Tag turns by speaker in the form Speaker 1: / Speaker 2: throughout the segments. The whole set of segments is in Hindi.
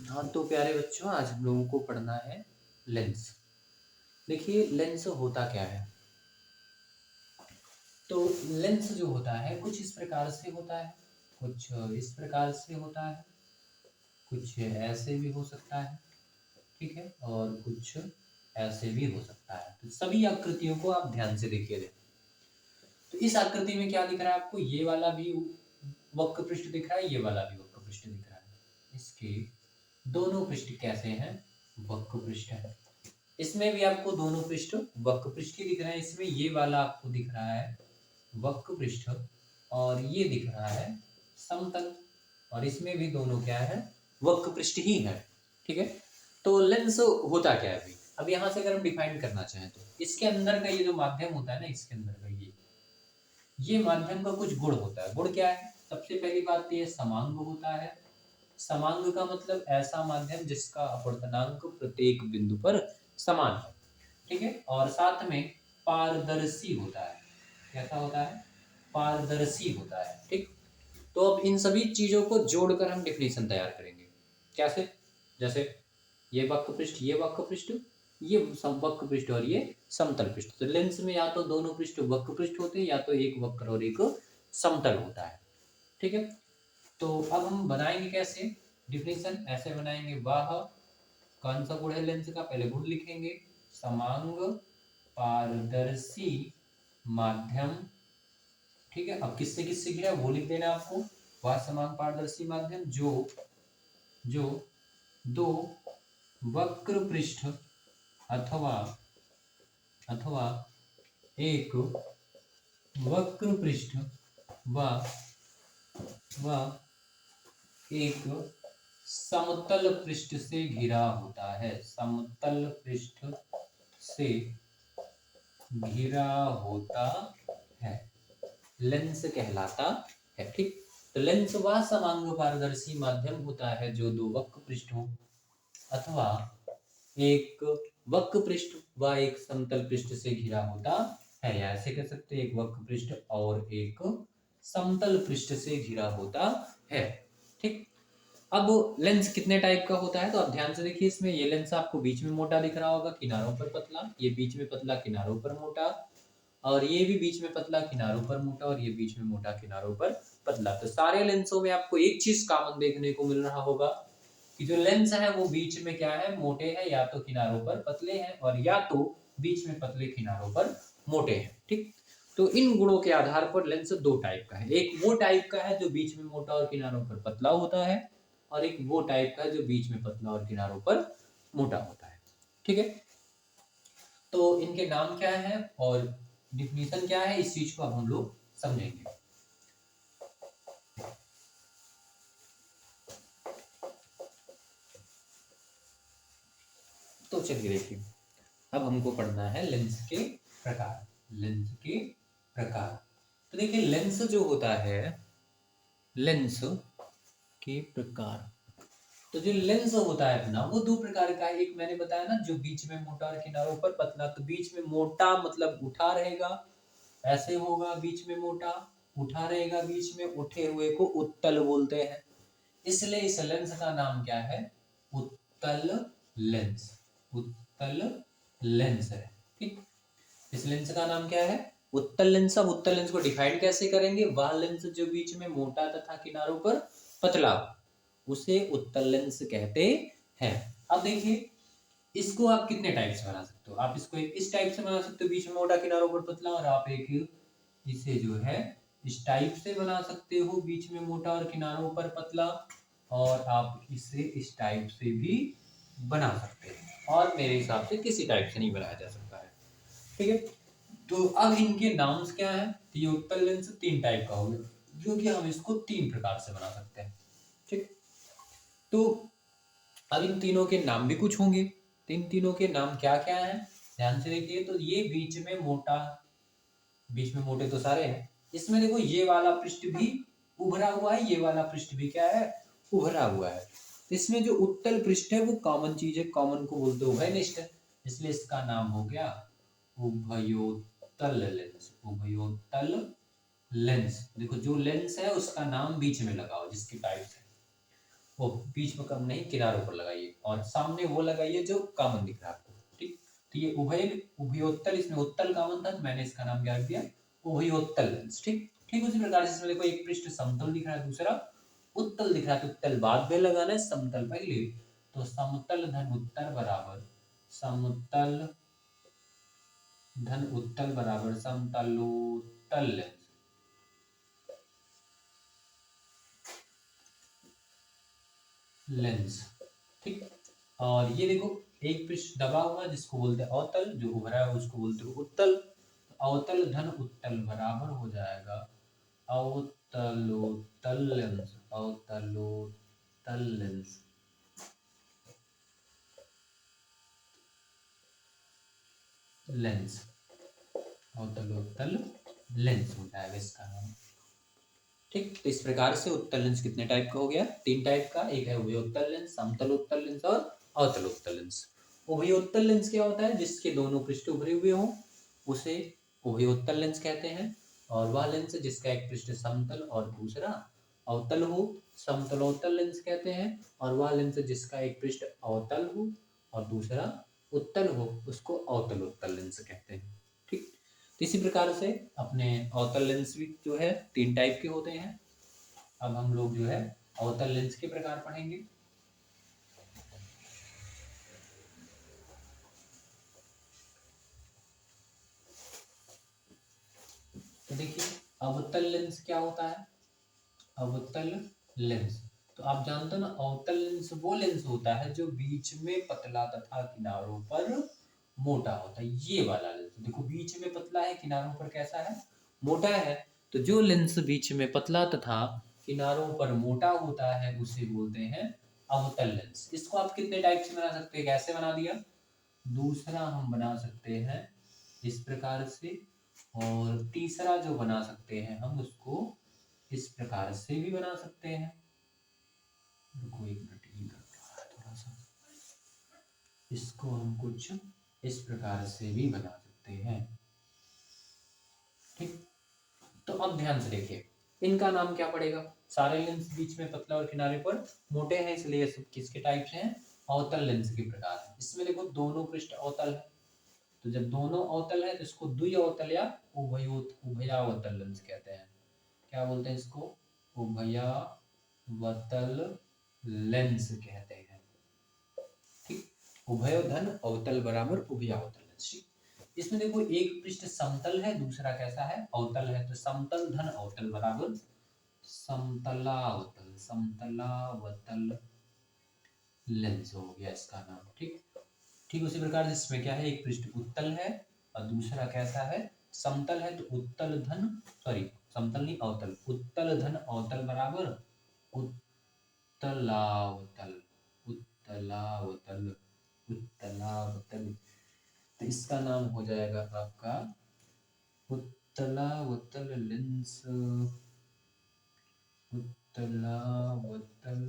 Speaker 1: हाँ तो प्यारे बच्चों, आज हम लोगों को पढ़ना है लेंस। देखिए लेंस होता क्या है। तो लेंस जो होता है कुछ इस प्रकार से होता है, कुछ इस प्रकार से होता है, कुछ ऐसे भी हो सकता है, ठीक है, और कुछ ऐसे भी हो सकता है। तो सभी आकृतियों को आप ध्यान से देखिए। तो इस आकृति में क्या दिख रहा है आपको? ये वाला भी वक्र पृष्ठ दिख रहा है, ये वाला भी वक्र पृष्ठ दिख रहा है। इसके दोनों पृष्ठ कैसे हैं? वक्र पृष्ठ है। इसमें भी आपको दोनों पृष्ठ वक्र पृष्ठ ही दिख रहे हैं। इसमें ये वाला आपको दिख रहा है वक्र पृष्ठ और ये दिख रहा है समतल, और इसमें भी दोनों क्या है? वक्र पृष्ठ ही है, ठीक है। तो लेंस होता क्या है अभी? अब यहाँ से अगर हम डिफाइन करना चाहें तो इसके अंदर का ये जो माध्यम होता है ना, इसके अंदर का ये माध्यम का कुछ गुण होता है। गुण क्या है? सबसे पहली बात तो ये समांग होता है। समांग का मतलब ऐसा माध्यम जिसका अपवर्तनांक प्रत्येक बिंदु पर समान है, ठीक है, और साथ में पारदर्शी होता है। कैसा होता है? पारदर्शी होता है, ठीक। तो अब इन सभी चीजों को जोड़कर हम डेफिनेशन तैयार करेंगे। कैसे? जैसे ये वक्र पृष्ठ, ये वक्र पृष्ठ, ये वक्र पृष्ठ और ये समतल पृष्ठ। तो लेंस में या तो दोनों पृष्ठ वक्र पृष्ठ होते हैं या तो एक वक्र और एक समतल होता है, ठीक है। तो अब हम बनाएंगे कैसे डिफिनेशन? ऐसे बनाएंगे, वह कौन सा गुण है लेंस का? पहले गुण लिखेंगे, समांग पारदर्शी माध्यम, ठीक है। अब किससे किससे घिरा वो लिख देना आपको। वह समांग पारदर्शी माध्यम जो दो वक्र पृष्ठ अथवा अथवा एक वक्र पृष्ठ व एक समतल पृष्ठ से घिरा होता है। समतल पृष्ठ से घिरा होता है, लेंस कहलाता है, ठीक। तो लेंस वह समांग पारदर्शी माध्यम होता है जो दो वक्र पृष्ठों अथवा एक वक्र पृष्ठ व एक समतल पृष्ठ से घिरा होता है, या ऐसे कह सकते हैं एक वक्र पृष्ठ और एक समतल पृष्ठ से घिरा होता है, ठीक। अब लेंस कितने टाइप का होता है तो आप ध्यान से देखिए। इसमें ये लेंस आपको बीच में मोटा दिख रहा होगा, किनारों पर पतला, ये बीच में पतला किनारों पर मोटा, और ये भी बीच में पतला किनारों पर मोटा, और ये बीच में मोटा किनारों पर पतला। तो सारे लेंसों में आपको एक चीज कॉमन देखने को मिल रहा होगा कि जो लेंस है वो बीच में क्या है? मोटे हैं, या तो किनारों पर पतले हैं, और या तो बीच में पतले किनारों पर मोटे हैं, ठीक। तो इन गुणों के आधार पर लेंस दो टाइप का है। एक वो टाइप का है जो बीच में मोटा और किनारों पर पतला होता है, और एक वो टाइप का है जो बीच में पतला और किनारों पर मोटा होता है, ठीक है। तो इनके नाम क्या है और डिफिनीशन क्या है, इस चीज को अब हम लोग समझेंगे। तो चलिए देखिए, अब हमको पढ़ना है लेंस के प्रकार। लेंस के प्रकार। तो देखिए लेंस जो होता है, लेंस के प्रकार, तो जो लेंस होता है अपना वो दो प्रकार का है। एक मैंने बताया ना, जो बीच में मोटा और किनारों पर पतला। तो बीच में मोटा मतलब उठा रहेगा, ऐसे होगा, बीच में मोटा उठा रहेगा, बीच में उठे हुए को उत्तल बोलते हैं। इसलिए इस लेंस का नाम क्या है? उत्तल लेंस। उत्तल लेंस है, ठीक। इस लेंस का नाम क्या है? उत्तल लेंस। अब उत्तल लेंस को डिफाइन कैसे करेंगे? वह लेंस जो बीच में मोटा तथा किनारों पर पतला, उसे उत्तल लेंस कहते हैं। अब देखिए, इसको आप कितने टाइप से बना सकते हो? आप इसको एक इस टाइप से बना सकते हो, बीच में मोटा किनारों पर पतला, और आप एक इसे जो है इस टाइप से बना सकते हो, बीच में मोटा और किनारों पर पतला, और आप इसे इस टाइप से भी बना सकते हैं, और मेरे हिसाब से किसी टाइप से नहीं बनाया जा सकता है, ठीक है। तो अब इनके नाम क्या है? तो ये उत्तल लेंस तीन टाइप का होगा, जो कि हम इसको तीन प्रकार से बना सकते हैं, ठीक। तो अब इन तीनों के नाम भी कुछ होंगे। इन तीनों के नाम क्या क्या हैं ध्यान से देखिए। तो ये बीच में मोटा, बीच में मोटे तो सारे हैं। इसमें देखो ये वाला पृष्ठ भी उभरा हुआ है, ये वाला पृष्ठ भी क्या है? उभरा हुआ है। इसमें जो उत्तल पृष्ठ है वो कॉमन चीज है, कॉमन को बोलते हैं उभयनिष्ठ, इसलिए इसका नाम हो गया उभयोत्तल उभयोत्तल लेंस, उभयोत्तल लेंस। देखो जो लेंस है उसका नाम बीच में लगाओ, जिसकी टाइप है वो बीच में कम नहीं, किनारों पर लगाइए, और सामने वो लगाइए जो कॉमन दिख रहा है आपको, ठीक। तो ये उभयोत्तल, इसमें उत्तल कॉमन था तो मैंने इसका नाम क्या दिया, उभयोत्तल लेंस, ठीक। ठीक उसी प्रकार से इसमें देखो एक पृष्ठ समतल दिख रहा है, दूसरा उत्तल दिख रहा है, तो उत्तल बाद में लगाना है, समतल पहले। तो समतल धन उत्तर बराबर समतल धन उत्तल बराबर समतलोत्तल लेंस, लेंस, ठीक। और ये देखो एक पृष्ठ दबा हुआ जिसको बोलते हैं अवतल, जो उभरा है उसको बोलते हैं उत्तल। अवतल धन उत्तल बराबर हो जाएगा अवतलोत्तल लेंस, अवतलोत्तल लेंस, लेंस, अवतलोत्तल लेंस हो जाएगा इसका नाम, ठीक। तो इस प्रकार से उत्तल लेंस कितने टाइप का हो गया, 3 टाइप का। एक है उभयोत्तल लेंस, समतलोत्तल लेंस और अवतलोत्तल लेंस। उभयोत्तल लेंस क्या होता है, जिसके दोनों पृष्ठ उभरे हुए हों उसे उभयोत्तल लेंस कहते हैं। और वह लेंस जिसका एक पृष्ठ समतल और दूसरा अवतल हो, समतलोत्तल लेंस कहते हैं। और वह लेंस जिसका एक पृष्ठ अवतल हो और दूसरा उत्तल हो, उसको अवतलोत्तल लेंस कहते हैं, ठीक। तो इसी प्रकार से अपने अवतल लेंस भी जो है 3 टाइप के होते हैं। अब हम लोग जो है अवतल लेंस के प्रकार पढ़ेंगे। तो देखिए अवतल लेंस क्या होता है, अवतल लेंस, तो आप जानते हो ना, अवतल लेंस वो लेंस होता है जो बीच में पतला तथा किनारों पर मोटा होता है। ये वाला लेंस देखो, बीच में पतला है, किनारों पर कैसा है, मोटा है। तो जो लेंस बीच में पतला तथा किनारों पर मोटा होता है उसे बोलते हैं अवतल लेंस। इसको आप कितने टाइप से बना सकते हैं, कैसे बना दिया, दूसरा हम बना सकते हैं इस प्रकार से, और तीसरा जो बना सकते हैं हम उसको इस प्रकार से भी बना सकते हैं। रुको एक मिनट, ये थोड़ा सा, इसको हम कुछ इस प्रकार से भी बना सकते हैं, ठीक। तो अब ध्यान से देखिए, इनका नाम क्या पड़ेगा, सारे लेंस बीच में पतला और किनारे पर मोटे हैं, इसलिए सब किसके टाइप से हैं, अवतल लेंस के प्रकार है। इसमें देखो दोनों पृष्ठ अवतल है, तो जब दोनों अवतल है तो इसको द्विअवतल या उभयावतल लेंस कहते हैं। क्या बोलते हैं इसको, उभयावतल लेंस कहते हैं, ठीक। उभय धन अवतल बराबर उभयावतल लेंस, ठीक। इसमें देखो एक पृष्ठ समतल है, दूसरा कैसा है, अवतल है, तो समतल धन अवतल बराबर समतलावतल, समतलावतल लेंस हो गया इसका नाम, ठीक। ठीक उसी प्रकार से इसमें क्या है, एक पृष्ठ उत्तल है और दूसरा कैसा है, समतल है, तो उत्तल धन, सॉरी समतल नहीं अवतल, उत्तल धन अवतल बराबर उत्तलावतल, उत्तलावतल, उत्तलावतल। तो इसका नाम हो जाएगा आपका उत्तलावतल लेंस, उत्तलावतल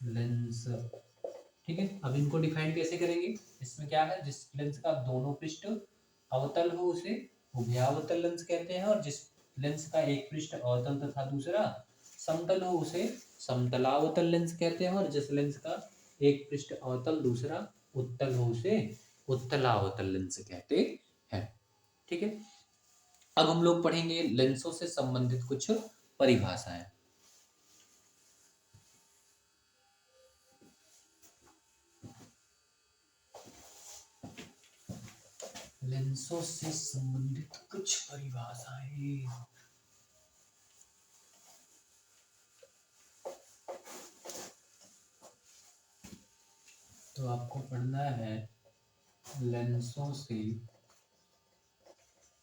Speaker 1: लेंस, ठीक है। अब इनको डिफाइन कैसे करेंगे, इसमें क्या है, जिस लेंस का दोनों पृष्ठ अवतल हो उसे उभयावतल लेंस कहते हैं, और जिस लेंस का एक पृष्ठ अवतल तथा दूसरा समतल हो उसे समतलावतल लेंस कहते हैं, और जिस लेंस का एक पृष्ठ अवतल दूसरा उत्तल हो उसे उत्तलावतल लेंस कहते हैं, ठीक है। अब हम लोग पढ़ेंगे लेंसों से संबंधित कुछ परिभाषाएं। लेंसों से संबंधित कुछ परिभाषाएं, तो आपको पढ़ना है लेंसों से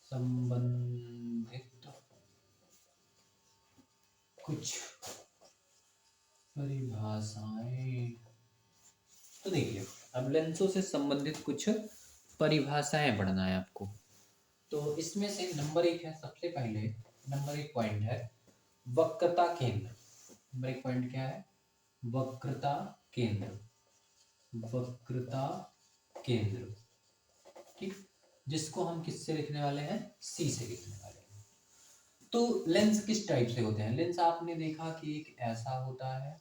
Speaker 1: संबंधित कुछ परिभाषाएं। तो देखिए, अब लेंसों से संबंधित कुछ परिभाषाएं पढ़ना है आपको। तो इसमें से नंबर 1 है, सबसे पहले नंबर 1 पॉइंट है वक्रता केंद्र। नंबर 1 पॉइंट क्या है, वक्रता केंद्र, वक्रता केंद्र, ठीक, जिसको हम किससे लिखने वाले हैं, सी से लिखने वाले हैं। तो लेंस किस टाइप से होते हैं, लेंस आपने देखा कि एक ऐसा होता है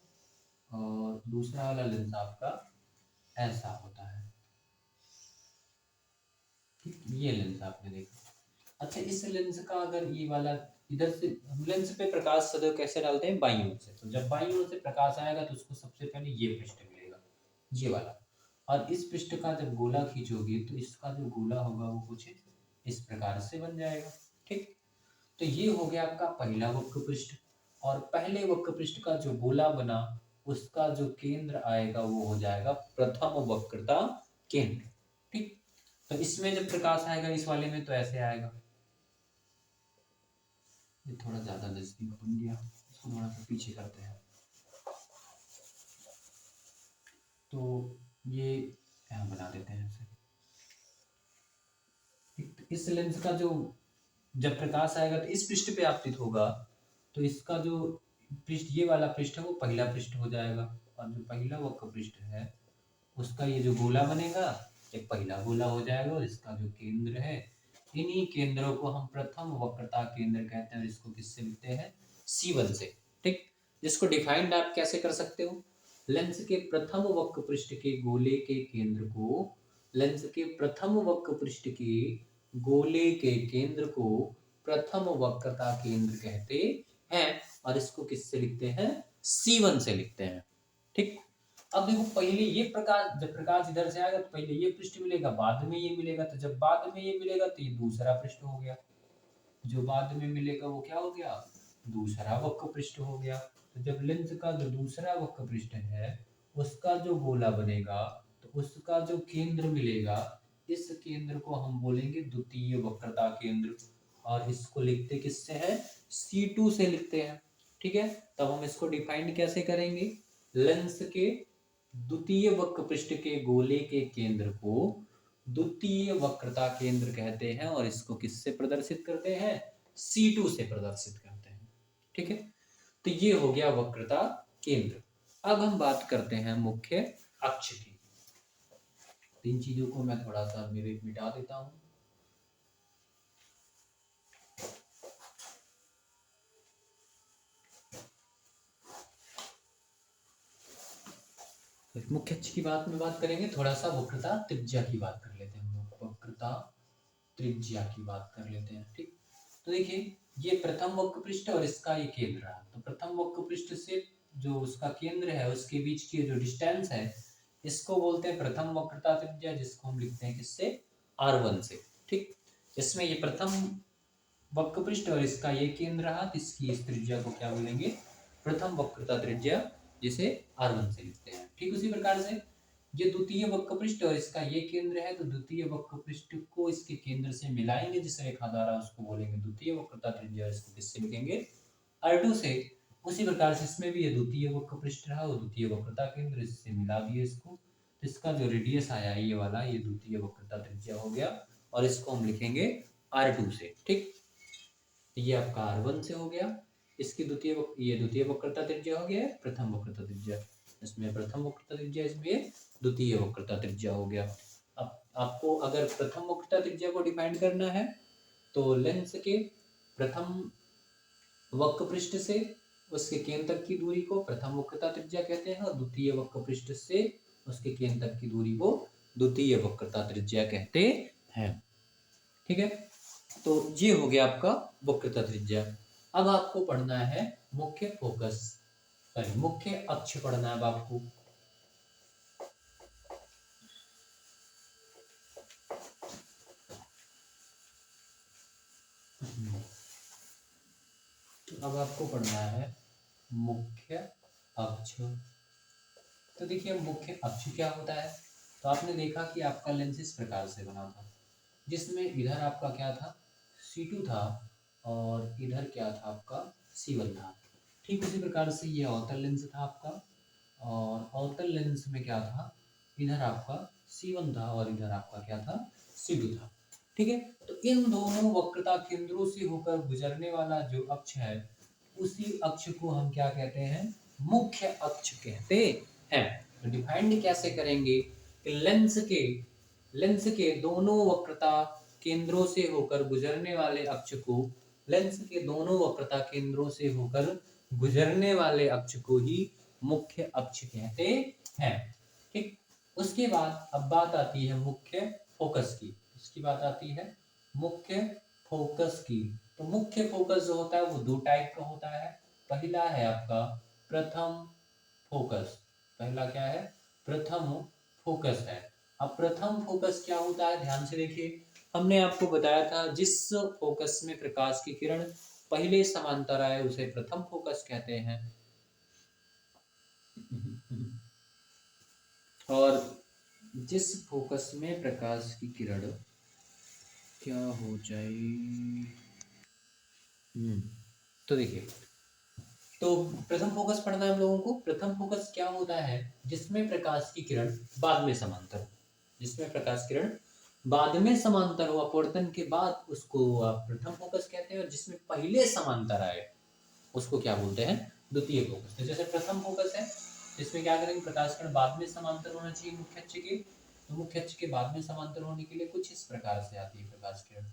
Speaker 1: और दूसरा वाला लेंस आपका ऐसा होता है, ठीक, ये लेंस आपने देखा। अच्छा, इस लेंस का अगर ये वाला इधर से, लेंस पे प्रकाश सदैव कैसे डालते हैं, बाईं ओर से, तो जब बाईं ओर से प्रकाश आएगा तो उसको सबसे पहले ये पृष्ठ मिलेगा, ये वाला, और इस पृष्ठ का जब गोला खींचोगे तो इसका जो गोला होगा वो कुछ इस प्रकार से बन जाएगा, ठीक। तो ये हो गया आपका पहला वक्र पृष्ठ, और पहले वक्र पृष्ठ का जो गोला बना उसका जो केंद्र आएगा वो हो जाएगा प्रथम वक्रता केंद्र, ठीक। तो इसमें जब प्रकाश आएगा इस वाले में तो ऐसे आएगा, ये थोड़ा ज्यादा नजदीक बन गया, इसको थोड़ा सा पीछे करते हैं, तो ये यहाँ बना देते हैं ऐसे, ठीक। तो इस लेंस का जो जब प्रकाश आएगा तो इस पृष्ठ पे आपतित होगा, तो इसका जो पृष्ठ, ये वाला पृष्ठ है वो पहला पृष्ठ हो जाएगा, और जो पहला वक्र पृष्ठ है उसका ये जो गोला बनेगा एक पहला गोला हो जाएगा, और इसका जो केंद्र है, इन्हीं केंद्रों को हम प्रथम वक्रता केंद्र कहते हैं, और इसको किससे लिखते हैं, C1 से, ठीक। जिसको डिफाइंड आप कैसे कर सकते हो, लेंस के प्रथम वक्र पृष्ठ के गोले के केंद्र को, लेंस के प्रथम वक्र पृष्ठ के गोले के केंद्र को प्रथम वक्रता केंद्र कहते हैं, और इसको किससे लिखते हैं, C1 से लिखते हैं, ठीक। अब देखो, पहले ये प्रकाश, जब प्रकाश इधर से आएगा तो पहले ये पृष्ठ मिलेगा, बाद में ये मिलेगा, तो जब बाद में ये मिलेगा तो ये दूसरा पृष्ठ हो गया, जो बाद में मिलेगा वो क्या हो गया, दूसरा वक्र पृष्ठ हो गया। तो जब लेंस का जो दूसरा वक्र पृष्ठ है उसका जो गोला बनेगा तो उसका जो केंद्र मिलेगा, इस केंद्र को हम बोलेंगे द्वितीय वक्रता केंद्र, और इसको लिखते किससे है, C2 से लिखते हैं, ठीक है। तब हम इसको डिफाइंड कैसे करेंगे, लेंस के द्वितीय वक्र पृष्ठ के गोले के केंद्र को द्वितीय वक्रता केंद्र कहते हैं, और इसको किससे प्रदर्शित करते हैं, C2 से प्रदर्शित करते हैं, ठीक है। तो ये हो गया वक्रता केंद्र। अब हम बात करते हैं मुख्य अक्ष की। तीन चीजों को मैं थोड़ा सा मिटा देता हूं। मुख्य अक्ष की बात में बात करेंगे, थोड़ा सा वक्रता त्रिज्या की बात कर लेते हैं, वक्रता त्रिज्या की बात कर लेते हैं, ठीक। तो देखिए, ये प्रथम वक्र पृष्ठ और इसका ये केंद्र रहा, तो प्रथम वक्र पृष्ठ से जो उसका केंद्र है उसके बीच की जो डिस्टेंस है इसको बोलते हैं प्रथम वक्रता त्रिज्या, जिसको हम लिखते हैं किससे, R1 से, ठीक। इसमें ये प्रथम वक्र पृष्ठ और इसका ये केंद्र रहा, तो इसकी इस त्रिज्या को क्या बोलेंगे, प्रथम वक्रता त्रिज्या, जिसे R1 से लिखते हैं, ठीक। उसी प्रकार से ये द्वितीय वक्र पृष्ठ और इसका ये केंद्र है, तो द्वितीय वक्र पृष्ठ को इसके केंद्र से मिलाएंगे जिस रेखा द्वारा, उसको बोलेंगे द्वितीय वक्रता त्रिज्या, इसको किससे लिखेंगे, R2 से। उसी प्रकार से इसमें भी ये द्वितीय वक्र पृष्ठ रहा, वो द्वितीय वक्रता केंद्र, इससे मिला दिए इसको, तो इसका जो रेडियस आया ये वाला, ये द्वितीय वक्रता त्रिज्या हो गया, और इसको हम लिखेंगे R2 से, ठीक। ये आपका R1 से हो गया, इसकी ये द्वितीय वक्रता त्रिज्या हो गया, प्रथम वक्रता त्रिज्या, इसमें प्रथम वक्रता त्रिज्या, इसमें द्वितीय वक्रता त्रिज्या हो गया। अब आपको अगर प्रथम वक्रता त्रिज्या को डिफाइन करना है तो लेंस के प्रथम वक्र पृष्ठ से उसके केंद्र तक की दूरी को प्रथम वक्रता त्रिज्या कहते हैं, और द्वितीय वक्र पृष्ठ से उसके केंद्र तक की दूरी को द्वितीय वक्रता त्रिज्या कहते हैं, ठीक है। तो ये हो गया आपका वक्रता त्रिज्या। अब आपको पढ़ना है मुख्य फोकस, सॉरी मुख्य अक्ष पढ़ना है अब आपको। अब आपको पढ़ना है मुख्य अक्ष। तो देखिए, मुख्य अक्ष क्या होता है, तो आपने देखा कि आपका लेंस इस प्रकार से बना था, जिसमें इधर आपका क्या था, C2 था, और इधर क्या था आपका C1 था, ठीक। उसी प्रकार से ये अवतल लेंस था आपका, और अवतल लेंस में क्या था, इधर आपका C1 था और इधर आपका क्या था, C2 था, ठीक है। तो इन दोनों वक्रता केंद्रों से होकर गुजरने वाला जो अक्ष है, उसी अक्ष को हम क्या कहते हैं, मुख्य अक्ष कहते हैं। तो डिफाइंड कैसे करेंगे कि लेंस के लेंस के दोनों वक्रता केंद्रों से होकर गुजरने वाले अक्ष को लेंस के दोनों वक्रता केंद्रों से होकर गुजरने वाले अक्ष को ही मुख्य अक्ष कहते हैं। ठीक, उसके बाद अब बात आती है मुख्य फोकस की। इसकी बात आती है मुख्य फोकस की। तो मुख्य फोकस जो होता है वो दो टाइप का होता है। पहला है आपका प्रथम फोकस। पहला क्या है? प्रथम फोकस है। अब प्रथम फोकस क्या होता है, ध्यान से देखिए। हमने आपको बताया था जिस फोकस में प्रकाश की किरण पहले समांतर आए उसे प्रथम फोकस कहते हैं। और जिस फोकस में प्रकाश की किरण क्या हो जाए, तो देखिए, तो प्रथम फोकस पढ़ना है हम लोगों को। प्रथम फोकस क्या होता है? जिसमें प्रकाश की किरण बाद में समांतर हो। जिसमें प्रकाश किरण बाद में समांतर हो, अपवर्तन के बाद, उसको आप प्रथम फोकस कहते हैं। और जिसमें पहले समांतर आए उसको क्या बोलते हैं? द्वितीय फोकस। तो जैसे प्रथम फोकस है, इसमें क्या करेंगे, प्रकाश किरण बाद में समांतर होना चाहिए मुख्य अक्ष के। तो मुख्य अक्ष के बाद में समांतर होने के लिए कुछ इस प्रकार से आती है प्रकाश किरण।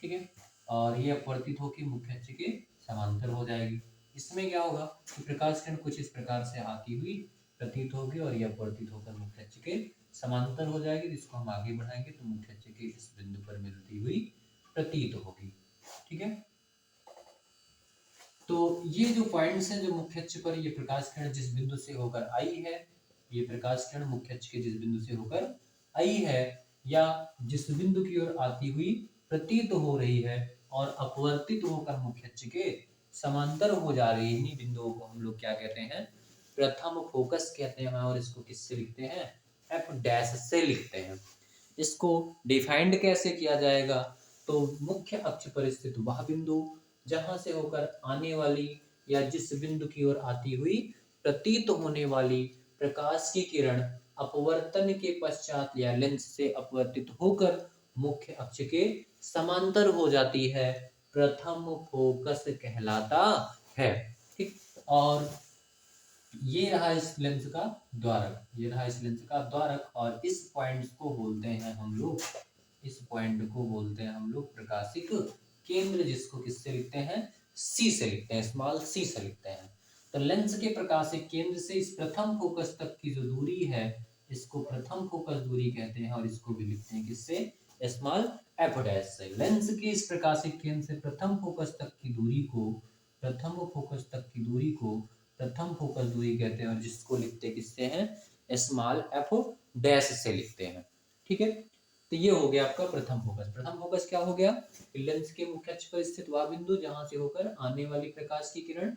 Speaker 1: ठीक है, और ये अपवर्तित होकर मुख्य अक्ष के समांतर हो जाएगी। इसमें क्या होगा कि प्रकाश किरण कुछ इस प्रकार से आती हुई प्रतीत होगी और यह अपवर्तित होकर मुख्य अक्ष के समांतर हो जाएगी। जिसको हम आगे बढ़ाएंगे तो मुख्य अक्ष के इस बिंदु पर मिलती हुई प्रतीत होगी। ठीक है, तो ये जो पॉइंट्स हैं, जो मुख्य अक्ष पर ये प्रकाश किरण जिस बिंदु से होकर आई है, ये प्रकाश किरण मुख्य अक्ष के जिस बिंदु से होकर आई है या जिस बिंदु की ओर आती हुई प्रतीत हो रही है और अपवर्तित होकर मुख्य अक्ष के समांतर हो जा रही है, इन्हीं बिंदुओं को हम लोग क्या कहते हैं? प्रथम फोकस कहते हैं। और इसको किससे लिखते हैं? एफ डैश से लिखते हैं। इसको डिफाइंड कैसे किया जाएगा? तो मुख्य अक्ष पर स्थित वह बिंदु जहां से होकर आने वाली या जिस बिंदु की ओर आती हुई प्रतीत होने वाली प्रकाश की किरण अपवर्तन के पश्चात या लेंस से अपवर्तित होकर मुख्य अक्ष के समांतर हो जाती है, प्रथम फोकस कहलाता है। ठीक, और ये रहा इस लेंस का द्वारक। ये रहा इस लेंस का द्वारक, और इस पॉइंट को बोलते हैं हम लोग, इस पॉइंट को बोलते हैं हम लोग प्रकाशिक केंद्र, जिसको किससे लिखते हैं? सी से लिखते हैं, स्मॉल सी से लिखते हैं। तो लेंस के प्रकाशिक केंद्र से इस प्रथम फोकस तक की जो दूरी है, इसको प्रथम फोकस दूरी कहते हैं। और इसको भी लिखते हैं किससे? स्मॉल एफ डैश से। लेंस के इस प्रकाशिक केंद्र से प्रथम फोकस तक की दूरी को प्रथम फोकस तक की दूरी को प्रथम फोकस दूरी कहते हैं। और जिसको लिखते किससे हैं? स्मॉल एफ डैश से लिखते हैं। ठीक है, तो ये हो गया आपका प्रथम फोकस। प्रथम फोकस क्या हो गया? लेंस के मुख्य अक्ष पर स्थित वह बिंदु जहां से होकर आने वाली प्रकाश की किरण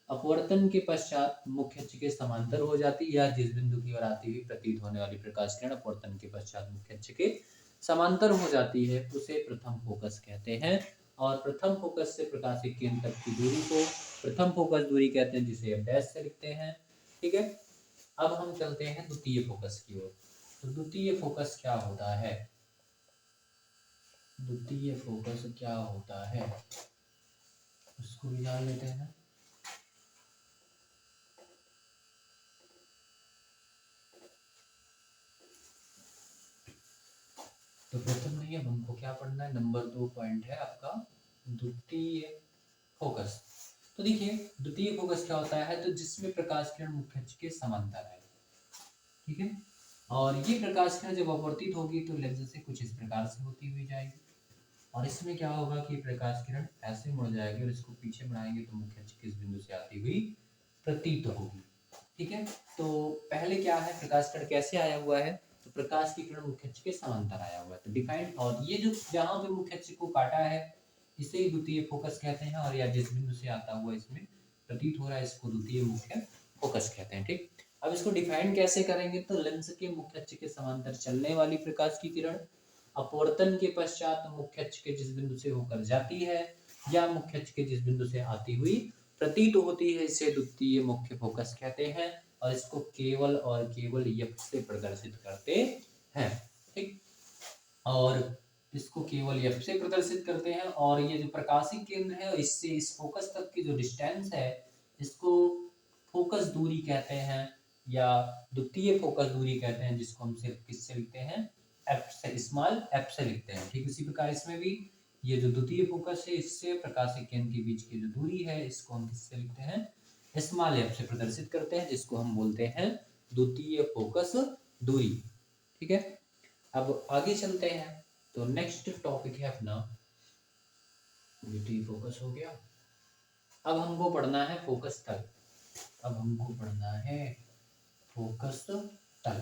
Speaker 1: अपवर्तन के पश्चात मुख्य अक्ष के समांतर हो जाती है, या जिस बिंदु की ओर आती हुई प्रतीत होने वाली प्रकाश किरण अपवर्तन के पश्चात मुख्य अक्ष के समांतर हो जाती है, उसे प्रथम फोकस कहते हैं। और प्रथम फोकस से प्रकाशिक केंद्र तक की दूरी को प्रथम फोकस दूरी कहते हैं, जिसे एफ डैश से लिखते हैं। ठीक है, अब हम चलते हैं द्वितीय फोकस की ओर। तो द्वितीय फोकस क्या होता है? द्वितीय फोकस क्या होता है उसको भी जान लेते हैं। तो प्रथम नहीं, अब हमको क्या पढ़ना है? नंबर 2 पॉइंट है आपका द्वितीय फोकस। तो देखिए, द्वितीय फोकस क्या होता है? तो जिसमें प्रकाश किरण मुख्य अक्ष के समांतर है। ठीक है, और ये प्रकाश किरण जब अपवर्तित होगी तो लेंस से कुछ इस प्रकार से होती हुई जाएगी। और इसमें क्या होगा कि प्रकाश किरण ऐसे मुड़ जाएगी और इसको पीछे बढ़ाएंगे तो मुख्य अक्ष के इस बिंदु से आती हुई प्रतीत होगी। ठीक है, तो पहले क्या है, प्रकाश किरण कैसे आया हुआ है? तो प्रकाश की किरण मुख्य अक्ष के समांतर आया हुआ है, तो डिफाइंड। और ये जो जहां पे मुख्य अक्ष को काटा है इसे ही द्वितीय फोकस कहते हैं। और या जिस बिंदु से आता हुआ इसमें प्रतीत हो रहा है, इसको द्वितीय मुख्य फोकस कहते हैं। ठीक, अब इसको डिफाइन कैसे करेंगे? तो लेंस के मुख्य अक्ष के समांतर चलने वाली प्रकाश की किरण अपवर्तन के पश्चात मुख्य अक्ष के जिस बिंदु से होकर जाती है या मुख्य अक्ष के जिस बिंदु से आती हुई प्रतीत होती है, इसे द्वितीय मुख्य फोकस कहते हैं। और इसको केवल और केवल एफ से प्रदर्शित करते हैं। ठीक, और इसको केवल एफ से प्रदर्शित करते हैं। और ये जो प्रकाशिक केंद्र है, इससे इस फोकस तक की जो डिस्टेंस है, इसको फोकस दूरी कहते हैं या द्वितीय फोकस दूरी कहते हैं, जिसको हम सिर्फ किससे लिखते हैं? एफ से, स्मॉल एफ से लिखते हैं। ठीक उसी प्रकार इसमें भी ये जो द्वितीय फोकस है इससे प्रकाशिक केंद्र के बीच की जो दूरी है इसको हम किससे लिखते हैं, स्मॉल एफ से प्रदर्शित करते हैं, जिसको हम बोलते हैं द्वितीय फोकस दूरी। ठीक है, अब आगे चलते हैं। तो नेक्स्ट टॉपिक है अपना, द्वितीय फोकस हो गया। अब हमको पढ़ना है फोकस तल। अब हमको पढ़ना है फोकस तल।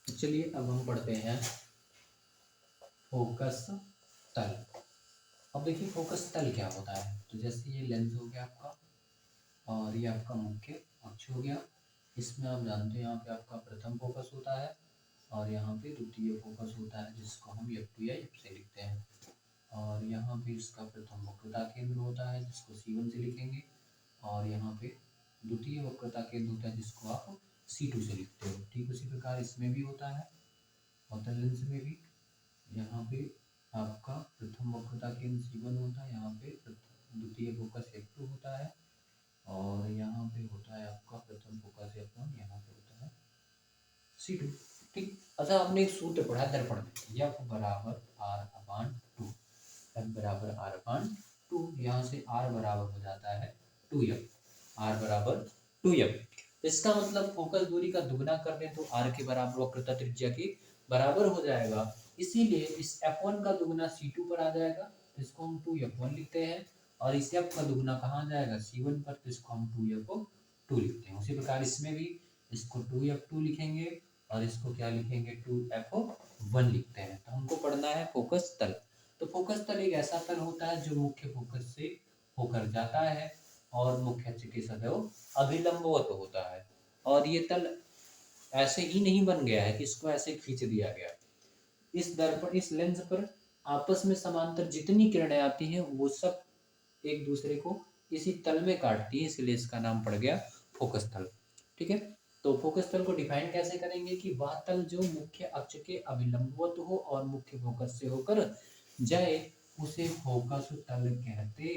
Speaker 1: चलिए अब हम पढ़ते हैं फोकस तल। अब देखिए फोकस तल क्या होता है। तो जैसे ये लेंस हो गया आपका और ये आपका मुख्य अक्ष हो गया, इसमें आप जानते हैं यहाँ पे आपका प्रथम फोकस होता है और यहाँ पे द्वितीय फोकस होता है, जिसको हम F2 या F से लिखते हैं। और यहाँ पे इसका प्रथम वक्रता केंद्र होता है जिसको C1 से लिखेंगे, और यहाँ पे द्वितीय वक्रता केंद्र होता है जिसको आप C2 से लिखते हो। ठीक उसी प्रकार इसमें भी होता है, अवतल लेंस में भी यहाँ पे आपका प्रथम वक्रता केंद्र C1 होता है, यहाँ पे द्वितीय फोकस F2 होता है, और यहाँ पे होता है आपका प्रथम फोकस F1, यहाँ पे होता है C2। ठीक, अच्छा आपने एक सूत्र पढ़ा दर्पण में, F बराबर R/2, F बराबर R/2, यहाँ से R बराबर हो जाता है 2F, R बराबर 2F। इसका मतलब फोकस दूरी का दुगना कर दें तो R के बराबर वक्रता त्रिज्या के बराबर हो जाएगा, इसीलिए इस F1 का दुगना C2 पर आ जाएगा, इसको हम 2F1 लिखते हैं, और इस F का दुगना कहाँ जाएगा C1 पर, तो इसको हम 2F2 लिखते हैं। उसी प्रकार इसमें भी इसको 2F2 लिखेंगे और इसको क्या लिखेंगे 2F1 लिखते हैं। तो हमको पढ़ना है फोकस तल। तो फोकस तल एक ऐसा तल होता है जो मुख्य फोकस से होकर जाता है और मुख्य अक्ष के सदैव अभिलंबवत होता है। और ये तल ऐसे ही नहीं बन गया है कि इसको ऐसे खींच दिया गया। इस दर्पण, इस लेंस पर आपस में समांतर जितनी किरणें आती हैं वो सब एक दूसरे को इसी तल में काटती है, इसलिए इसका नाम पड़ गया फोकस तल। ठीक है, तो फोकस तल को डिफाइन कैसे करेंगे कि वह तल जो मुख्य अक्ष के अभिलंबवत हो और मुख्य फोकस से होकर जाए उसे फोकस तल कहते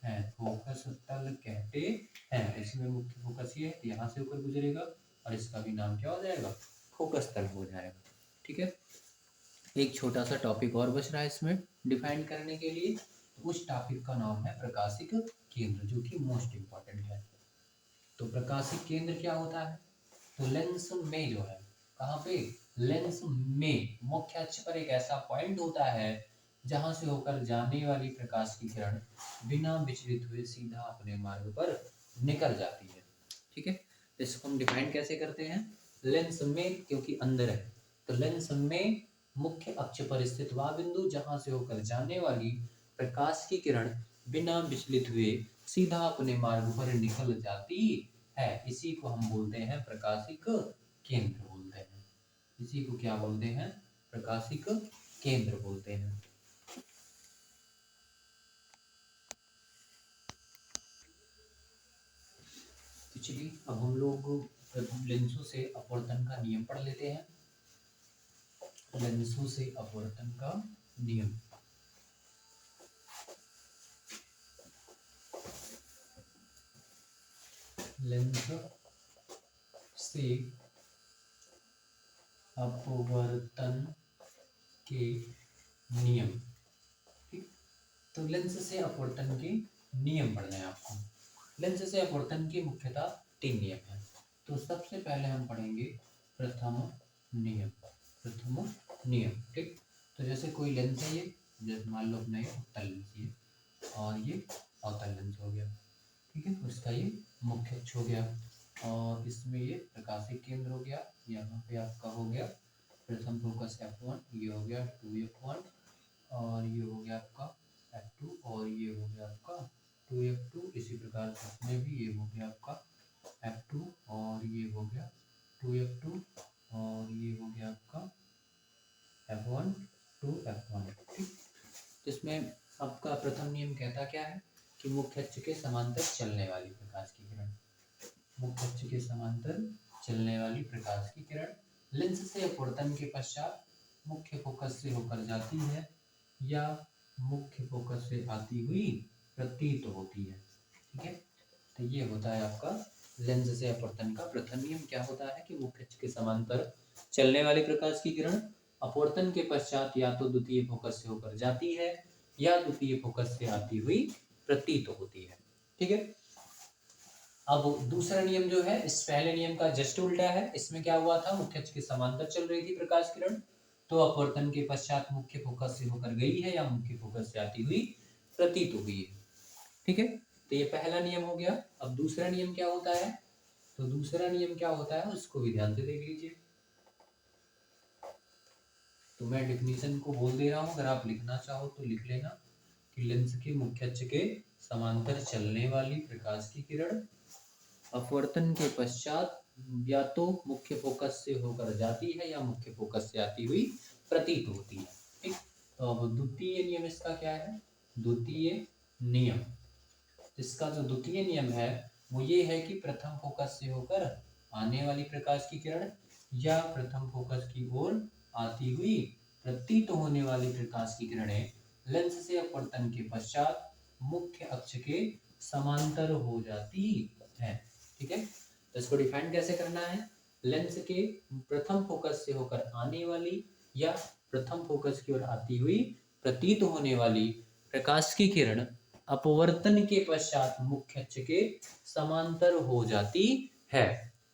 Speaker 1: हैं। फोकस तल कहते हैं। इसमें मुख्य फोकस ये है, यहाँ से होकर गुजरेगा और इसका भी नाम क्या हो जाएगा, फोकस तल हो जाएगा। ठीक है, एक छोटा सा टॉपिक और बच रहा है इसमें डिफाइन करने के लिए, उस टॉपिक का नाम है प्रकाशिक केंद्र, जो कि मोस्ट इंपॉर्टेंट है। तो प्रकाशिक केंद्र क्या होता है, तो लेंस में जो है, कहाँ पे, लेंस में मुख्य अक्ष पर एक ऐसा पॉइंट होता है जहां से होकर जाने वाली प्रकाश की किरण बिना विचलित हुए सीधा अपने मार्ग पर निकल जाती है। ठीक है, इसको हम डिफाइन कैसे करते हैं, लेंस में, क्योंकि अंदर है, तो लेंस में मुख्य अक्ष पर स्थित वह बिंदु जहां से होकर जाने वाली प्रकाश की किरण बिना विचलित हुए सीधा अपने मार्ग पर निकल जाती है, इसी को हम बोलते हैं प्रकाशिक केंद्र बोलते हैं। इसी को क्या बोलते हैं, प्रकाशिक केंद्र बोलते हैं। तो चलिए अब हम लोग लेंसों से अपवर्तन का नियम पढ़ लेते हैं। लेंसों से अपवर्तन का नियम, लेंस से अपवर्तन के नियम। ठीक, तो लेंस से अपवर्तन के नियम पढ़ने हैं आपको। लेंस से अपवर्तन के मुख्यतः 3 नियम हैं। तो सबसे पहले हम पढ़ेंगे प्रथम नियम। प्रथम नियम, ठीक, तो जैसे कोई लेंस है, ये जैसे मान लो अपना ये उत्तल लेंस, ये और ये अवतल लेंस हो गया। ठीक है, उसका ये मुख्य अक्ष हो गया और इसमें ये प्रकाशिक केंद्र हो गया। यहाँ पे आपका हो गया प्रथम फोकस F1, ये हो गया 2F1, और ये हो गया आपका F2, और ये हो गया आपका 2F2। इसी प्रकार से इसमें भी ये हो गया आपका F2 और ये हो गया 2F2, और ये हो गया आपका F1 2F1। ठीक, इसमें आपका प्रथम नियम कहता क्या है कि मुख्य अक्ष के समांतर चलने वाली प्रकाश की किरण, मुख्य अक्ष के समांतर चलने वाली प्रकाश की किरण लेंस से अपवर्तन के पश्चात मुख्य फोकस से होकर जाती है या मुख्य फोकस से आती हुई प्रतीत होती है। ठीक है, तो तो ये होता है आपका लेंस से अपवर्तन का प्रथम नियम। क्या होता है कि मुख्य अक्ष के समांतर चलने वाली प्रकाश की किरण अपवर्तन के पश्चात या तो द्वितीय फोकस से होकर जाती है या द्वितीय फोकस से आती हुई प्रतीत होती है। ठीक है। अब दूसरा नियम जो है इस पहले नियम का जस्ट उल्टा है। इसमें क्या हुआ था, मुख्य अक्ष के समांतर चल रही थी प्रकाश किरण, तो अपवर्तन के पश्चात मुख्य फोकस से होकर गई है या मुख्य फोकस से आती हुई प्रतीत हुई है। ठीक है, तो ये पहला नियम हो गया। अब दूसरा नियम क्या होता है, तो दूसरा नियम क्या होता है उसको भी ध्यान से देख लीजिए। तो मैं डेफिनेशन को बोल दे रहा हूं, अगर आप लिखना चाहो तो लिख लेना कि लेंस के मुख्य अक्ष के समांतर चलने वाली प्रकाश की किरण अपवर्तन के पश्चात या तो मुख्य फोकस से होकर जाती है या मुख्य फोकस से आती हुई प्रतीत होती है। ठीक, तो अब द्वितीय नियम इसका क्या है, द्वितीय नियम, इसका जो द्वितीय नियम है वो ये है कि प्रथम फोकस से होकर आने वाली प्रकाश की किरण या प्रथम फोकस की ओर आती हुई प्रतीत होने वाली प्रकाश की किरणें लेंस से अपवर्तन के पश्चात मुख्य अक्ष के समांतर हो जाती है। ठीक है, तो इसको डिफाइन कैसे करना है, लेंस के प्रथम फोकस से होकर आने वाली या प्रथम फोकस की ओर आती हुई प्रतीत होने वाली प्रकाश की किरण अपवर्तन के पश्चात मुख्य अक्ष के समांतर हो जाती है।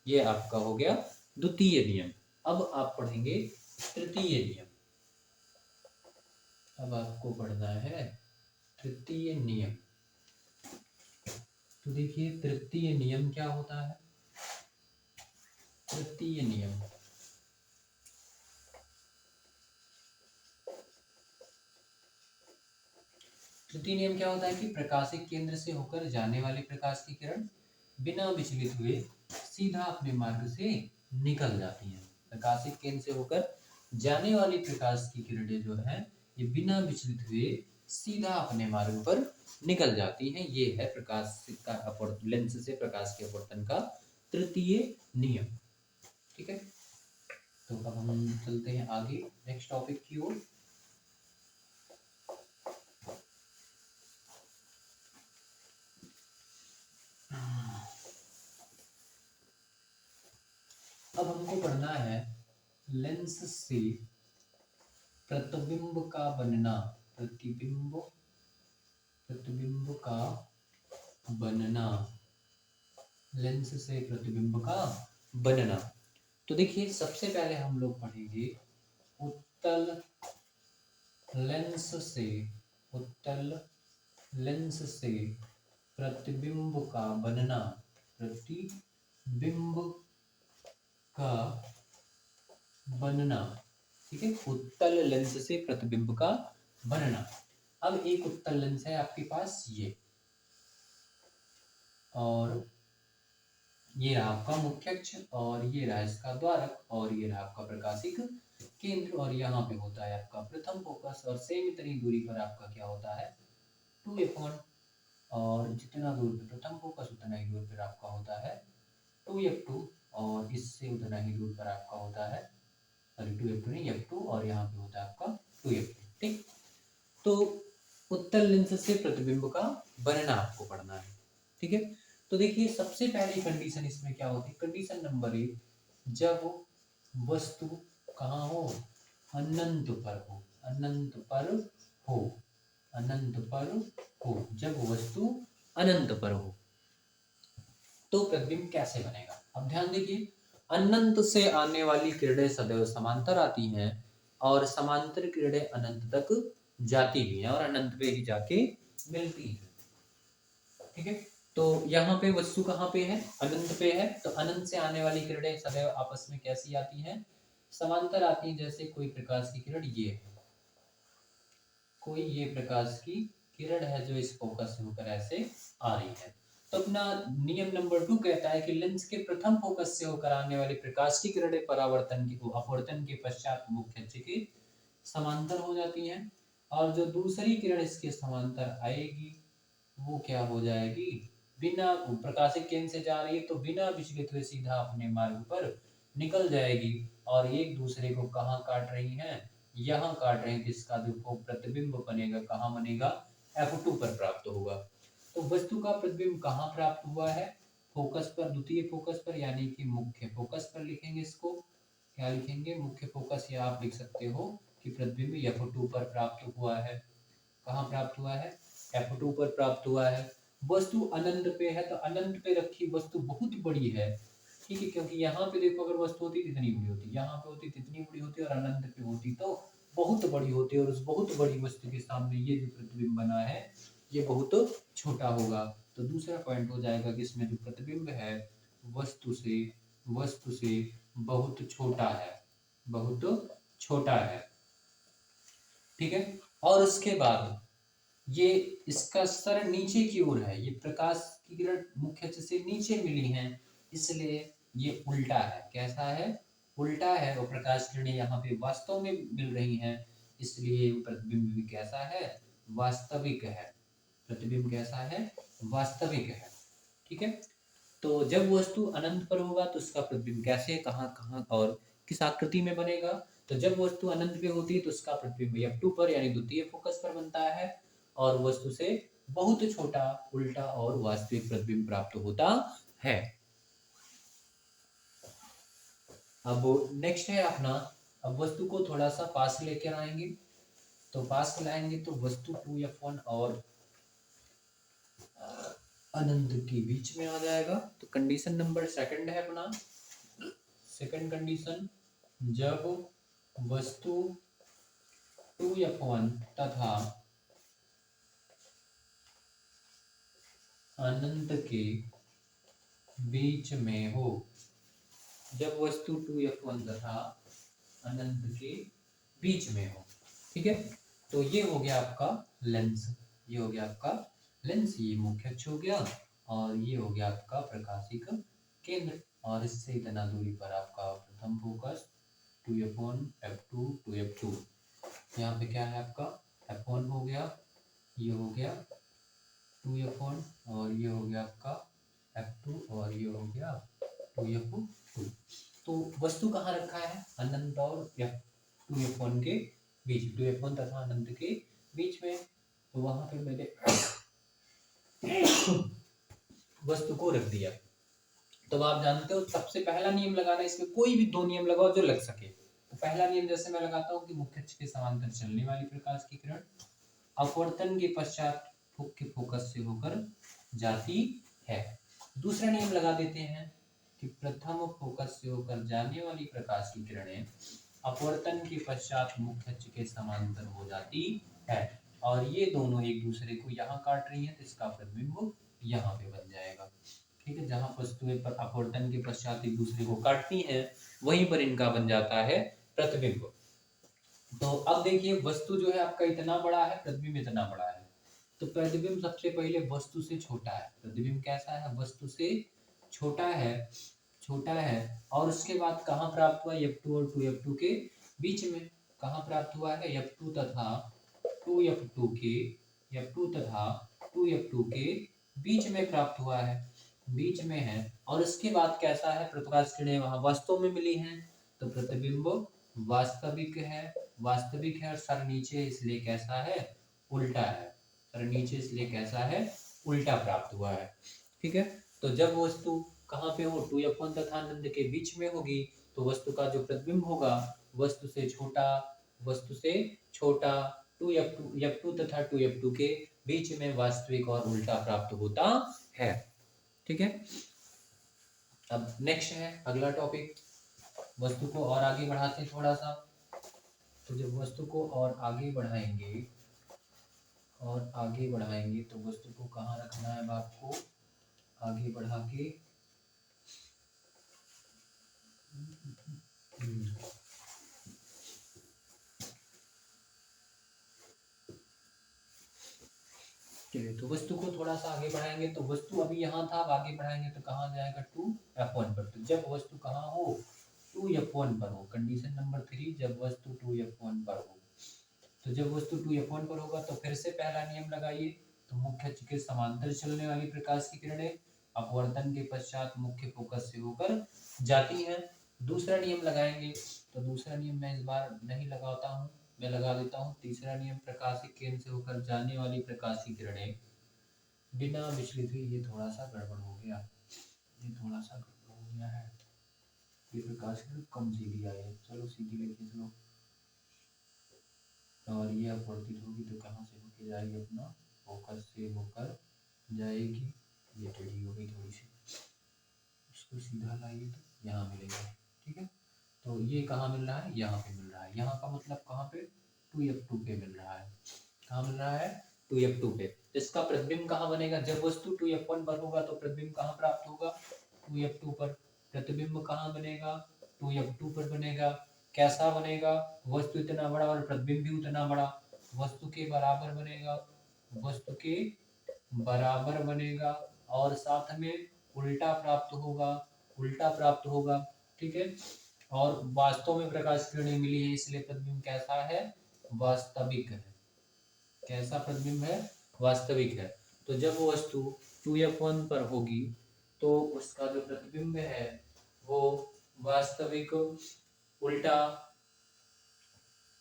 Speaker 1: ये आपका हो गया द्वितीय नियम। अब आप पढ़ेंगे तृतीय नियम। अब आपको पढ़ना है तृतीय नियम। तो देखिए तृतीय नियम क्या होता है, तृतीय नियम तृतीय नियम क्या होता है कि प्रकाशिक केंद्र से होकर जाने वाली प्रकाश की किरण बिना विचलित हुए सीधा अपने मार्ग से निकल जाती है। प्रकाशिक केंद्र से होकर जाने वाली प्रकाश की किरणें जो है ये बिना विचलित हुए सीधा अपने मार्ग पर निकल जाती हैं। ये है प्रकाश का लेंस से प्रकाश के अपवर्तन का तृतीय नियम। ठीक है, तो अब हम चलते हैं आगे नेक्स्ट टॉपिक की ओर। अब हमको पढ़ना है लेंस से प्रतिबिंब का बनना, प्रतिबिंब का बनना, लेंस से प्रतिबिंब का बनना। तो देखिए सबसे पहले हम लोग पढ़ेंगे उत्तल लेंस से, उत्तल लेंस से प्रतिबिंब का बनना, प्रतिबिंब का बनना। ठीक है, उत्तल लेंस से प्रतिबिंब का बनना। अब एक उत्तल लेंस है आपके पास ये, और ये रहा आपका मुख्य अक्ष, और ये रहा इसका द्वारक, और ये रहा आपका प्रकाशिक केंद्र, और यहाँ पे होता है आपका प्रथम फोकस, और सेम इतनी दूरी पर आपका क्या होता है 2f1, और जितना दूर पे प्रथम फोकस उतना ही दूर पर आपका होता है 2f2, और इससे उतना ही दूर पर आपका होता है सॉरी 2f2 नहीं f2, और यहाँ पे होता है आपका 2f2। ठीक, तो उत्तल लेंस से प्रतिबिंब का बनना आपको पढ़ना है। ठीक है, तो देखिए सबसे पहली कंडीशन इसमें क्या होती है, कंडीशन नंबर 1, जब वस्तु कहाँ हो, अनंत पर हो, अनंत पर हो, अनंत पर हो, जब वस्तु अनंत पर हो तो प्रतिबिंब कैसे बनेगा। अब ध्यान देखिए, अनंत से आने वाली किरणें सदैव समांतर आती हैं और समांतर किरणें अनंत तक जाती भी हैं और अनंत पे ही जाके मिलती हैं। ठीक है, तो यहाँ पे वस्तु कहाँ पे है, अनंत पे है, तो अनंत से आने वाली किरणें सदैव आपस में कैसी आती हैं, समांतर आती हैं। जैसे कोई प्रकाश की किरण ये है, कोई ये प्रकाश की किरण है जो इस फोकस से होकर ऐसे आ रही है, तो अपना नियम नंबर 2 कहता है कि लेंस के प्रथम फोकस से होकर आने वाली प्रकाश की किरणें परावर्तन की अपवर्तन के पश्चात मुख्य अक्ष के समांतर हो जाती हैं, और जो दूसरी किरण इसके समांतर आएगी वो क्या हो जाएगी, बिना प्रकाशिक केंद्र से जा रही है तो बिना विचलित हुए सीधा अपने मार्ग पर निकल जाएगी, और एक दूसरे को कहाँ काट रही हैं, यहाँ काट रहे हैं, जिसका जो प्रतिबिंब बनेगा कहाँ बनेगा, F2 पर प्राप्त होगा। तो वस्तु का प्रतिबिंब कहाँ प्राप्त हुआ है? फोकस पर, द्वितीय फोकस पर, यानी कि मुख्य फोकस पर लिखेंगे इसको। क्या लिखेंगे? मुख्य फोकस, या आप लिख सकते हो कि प्रतिबिंब F2 पर प्राप्त हुआ है। कहाँ प्राप्त हुआ है? F2 पर प्राप्त हुआ है। वस्तु अनंत पे है, तो अनंत पे रखी वस्तु बहुत बड़ी है, ठीक है, क्योंकि यहाँ पे देखो अगर वस्तु होती कितनी बड़ी होती, यहाँ पे होती कितनी बड़ी होती, और अनंत पे होती तो बहुत बड़ी होती, और उस बहुत बड़ी वस्तु के सामने ये जो प्रतिबिंब बना है ये बहुत छोटा होगा। तो दूसरा पॉइंट हो जाएगा कि इसमें जो प्रतिबिंब है वस्तु से बहुत छोटा है, बहुत छोटा है, ठीक है। और उसके बाद ये इसका स्तर नीचे की ओर है, ये प्रकाश की किरण मुख्य अक्ष से नीचे मिली हैं, इसलिए ये उल्टा है। कैसा है? उल्टा है, और प्रकाश किरणें यहाँ पे वास्तव में मिल रही हैं, इसलिए प्रतिबिंब भी कैसा है? वास्तविक है। प्रतिबिंब कैसा है? वास्तविक है, ठीक है। तो जब वस्तु अनंत पर होगा तो उसका प्रतिबिंब कैसे, कहाँ कहाँ और किस आकृति में बनेगा? तो जब वस्तु अनंत पे होती है तो उसका प्रतिबिंब F2 पर यानी द्वितीय फोकस पर बनता है, और वस्तु से बहुत छोटा, उल्टा और वास्तविक प्रतिबिंब प्राप्त होता है। अब नेक्स्ट है अपना, अब वस्तु को थोड़ा सा पास लेकर आएंगे, तो पास लाएंगे तो वस्तु 2F1 और अनंत के बीच में आ जाएगा। तो कंडीशन नंबर सेकंड है अपना, सेकंड कंडीशन, जब वस्तु 2F1 तथा अनंत के बीच में हो, जब वस्तु 2F1 तथा अनंत के बीच में हो, ठीक है। तो ये हो गया आपका लेंस, ये हो गया आपका लेंस, ये मुख्य अक्ष हो गया, और ये हो गया आपका प्रकाशिक केंद्र, और इससे इतना दूरी पर आपका प्रथम फोकस 2F1 F2 2F2। यहाँ पे क्या है आपका F1 हो गया, ये हो गया 2F1, और ये हो गया आपका F2, और ये हो गया 2F2। तो वस्तु कहाँ रखा है? अनंत और 2F1 के बीच, 2F1 तथा अनंत के बीच में। तो वहां पे मैंने वस्तु को रख दिया। तो आप जानते हो सबसे पहला नियम लगाना, इसमें कोई भी दो नियम लगाओ जो लग सके। तो पहला नियम जैसे मैं लगाता हूँ कि मुख्य अक्ष के समांतर चलने वाली प्रकाश की किरण अपवर्तन के पश्चात मुख्य फोकस से होकर जाती है। दूसरा नियम लगा देते हैं कि प्रथम फोकस से होकर जाने वाली प्रकाश की किरणें अपवर्तन के पश्चात मुख्य अक्ष के समांतर हो जाती है, और ये दोनों एक दूसरे को यहाँ काट रही है, तो इसका प्रतिबिंब यहाँ पे बन जाएगा, ठीक है। जहाँ वस्तुएं पर अपवर्तन के पश्चात एक दूसरे को काटती हैं, वहीं पर इनका बन जाता है प्रतिबिंब। तो अब देखिए वस्तु जो है आपका इतना बड़ा है, प्रतिबिंब इतना बड़ा है, तो प्रतिबिंब सबसे पहले वस्तु से छोटा है। प्रतिबिंब कैसा है? वस्तु से छोटा है, छोटा है। और उसके बाद कहाँ प्राप्त हुआ? F2 और 2F2 के बीच में। कहाँ प्राप्त हुआ है? F2 तथा 2F2 के, F2 तथा 2F2 के बीच में प्राप्त हुआ है, बीच में है। और उसके बाद कैसा है? प्रकाश किरणें वहां वास्तव में मिली हैं, तो प्रतिबिंब वास्तविक है, वास्तविक है, और सर नीचे इसलिए कैसा है? उल्टा है। सर नीचे इसलिए कैसा है? उल्टा प्राप्त हुआ है, ठीक है। तो जब वस्तु कहाँ पे हो? 2F1 तथा अनंत के बीच में होगी, तो वस्तु का जो प्रतिबिंब होगा वस्तु से छोटा, वस्तु से छोटा, 2F2 तथा 2F2 के बीच में वास्तविक और उल्टा प्राप्त होता है, ठीक है। अब नेक्स्ट है अगला टॉपिक, वस्तु को और आगे बढ़ाते हैं थोड़ा सा। तो जब वस्तु को और आगे बढ़ाएंगे, और आगे बढ़ाएंगे तो वस्तु को कहाँ रखना है? आपको आगे बढ़ा के चलिए, तो वस्तु को थोड़ा सा आगे बढ़ाएंगे, तो वस्तु अभी यहाँ था, अब आगे बढ़ाएंगे तो कहाँ जाएगा? 2F1 पर। तो जब वस्तु कहाँ हो? 2F1 पर हो। कंडीशन नंबर 3, जब वस्तु 2F1 पर हो। तो जब वस्तु 2F1 पर होगा तो फिर से पहला नियम लगाइए, तो मुख्य अक्ष के समांतर चलने वाली प्रकाश की किरणें अपवर्तन के पश्चात मुख्य फोकस से होकर जाती हैं। दूसरा नियम लगाएंगे, तो दूसरा नियम मैं इस बार नहीं लगाता हूँ, मैं लगा देता हूँ तीसरा नियम, प्रकाशिक केंद्र से होकर जाने वाली प्रकाश की किरणें बिना विचलित हुए, ये थोड़ा सा गड़बड़ हो गया, ये थोड़ा सा गड़बड़ हो गया है, ये प्रकाश की कम सीधी आई है, चलो सीधी लेके चलो, और ये अपवर्तित होगी तो कहाँ से होके जाएगी, अपना फोकस से होकर जाएगी, ये टेढ़ी हो गई थोड़ी सी, इसको सीधा लाइए तो यहाँ मिलेगा, ठीक है। तो ये कहाँ मिल रहा है, यहाँ पे मिल रहा है, यहाँ का मतलब कहाँ पे, 2f2 पे मिल रहा है, कहाँ मिल रहा है, 2f2 पे। इसका प्रतिबिंब कहाँ बनेगा, जब वस्तु 2f1 पर होगा तो प्रतिबिंब कहाँ प्राप्त होगा, 2f2 पर। प्रतिबिंब कहाँ बनेगा, 2f2 पर बनेगा। कैसा बनेगा, वस्तु इतना बड़ा और प्रतिबिंब भी उतना बड़ा, वस्तु के बराबर बनेगा, वस्तु के बराबर बनेगा, और साथ में उल्टा प्राप्त होगा, उल्टा प्राप्त होगा, ठीक है। और वास्तव में प्रकाश किरणें मिली है, इसलिए प्रतिबिंब कैसा है, वास्तविक है। कैसा प्रतिबिंब है, वास्तविक है। तो जब वस्तु 2f1 पर होगी तो उसका जो प्रतिबिंब है वो वास्तविक, उल्टा,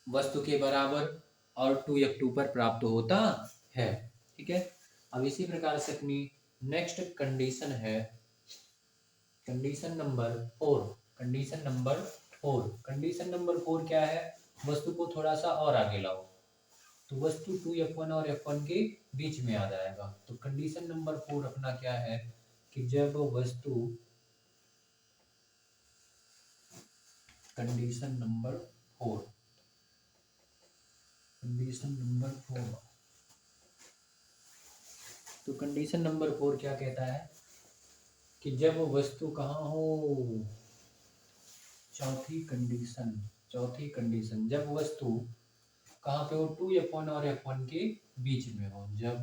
Speaker 1: वस्तु के बराबर और 2f2 पर प्राप्त होता है, ठीक है। अब इसी प्रकार से अपनी नेक्स्ट कंडीशन है, condition number 4, condition number 4, condition number 4 क्या है, वस्तु को थोड़ा सा और आगे लाओ, तो वस्तु 2f1 और f1 के बीच में आ जाएगा। तो कंडीशन नंबर 4 अपना क्या है कि जब वस्तु, कंडीशन नंबर 4, कंडीशन नंबर 4, तो कंडीशन नंबर 4 क्या कहता है कि जब वस्तु कहाँ हो, चौथी कंडीशन, चौथी कंडीशन, जब वस्तु कहाँ पे हो, 2f1 और f1 के बीच में हो, जब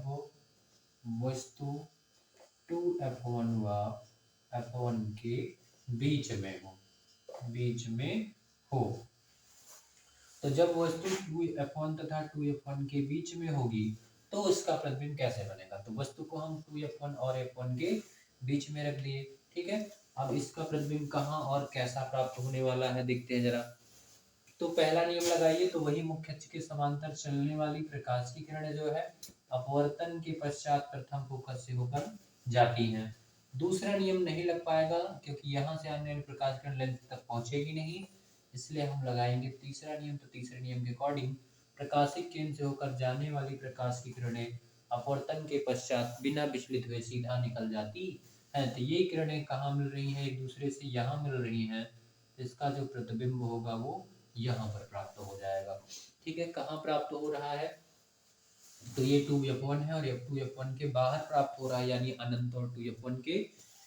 Speaker 1: वस्तु 2f1 व f1 के बीच में हो, बीच में हो, तो जब वस्तु 2f1 तथा 2f1 के बीच में होगी तो उसका प्रतिबिंब कैसे बनेगा। तो वस्तु को हम 2f1 और f1 के बीच में रख दिए, ठीक है। अब इसका प्रतिबिंब कहाँ और कैसा प्राप्त होने वाला है, देखते हैं जरा। तो पहला नियम लगाइए, तो वही मुख्य अक्ष के समांतर चलने वाली प्रकाश की किरणें जो है अपवर्तन के पश्चात प्रथम फोकस से होकर जाती हैं। दूसरा नियम नहीं लग पाएगा क्योंकि यहाँ से आने वाली प्रकाश किरण लेंस तक पहुंचेगी नहीं, इसलिए हम लगाएंगे तीसरा नियम। तो तीसरे नियम के अकॉर्डिंग प्रकाशिक केंद्र से होकर जाने वाली प्रकाश की किरणें अपवर्तन के पश्चात बिना विचलित हुए सीधा निकल जाती हैं। तो ये किरणें कहाँ मिल रही हैं, एक दूसरे से यहाँ मिल रही हैं, इसका जो प्रतिबिंब होगा वो यहाँ पर प्राप्त हो जाएगा, ठीक है। कहाँ प्राप्त हो रहा है, तो ये 2f1 है और f2f1 के बाहर प्राप्त हो रहा है, यानी अनंत और 2f1 के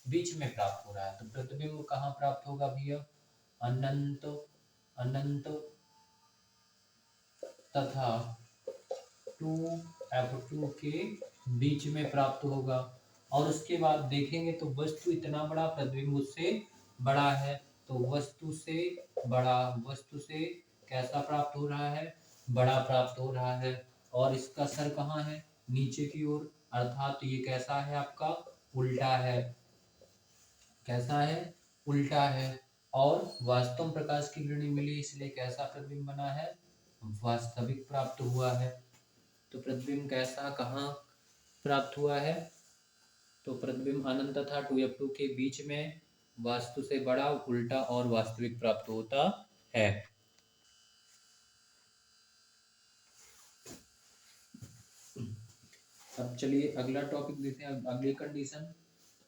Speaker 1: बीच में प्राप्त हो रहा है। तो प्रतिबिंब कहाँ प्राप्त होगा भैया, अनंत, अनंत तथा 2f2 के बीच में प्राप्त होगा। और उसके बाद देखेंगे तो वस्तु इतना बड़ा, प्रतिबिंब उससे बड़ा है, तो वस्तु से बड़ा, वस्तु से कैसा प्राप्त हो रहा है, बड़ा प्राप्त हो रहा है। और इसका सर कहाँ है, नीचे की ओर, अर्थात ये कैसा है आपका, उल्टा है, कैसा है, उल्टा है। और वास्तव प्रकाश की किरणें मिली, इसलिए कैसा प्रतिबिंब बना है, वास्तविक प्राप्त हुआ है। तो प्रतिबिंब कैसा कहाँ प्राप्त हुआ है, तो प्रतिबिंब अनंत तथा 2f2 के बीच में वास्तु से बड़ा, उल्टा और वास्तविक प्राप्त होता है। अब चलिए अगला टॉपिक देखते हैं, अगली कंडीशन।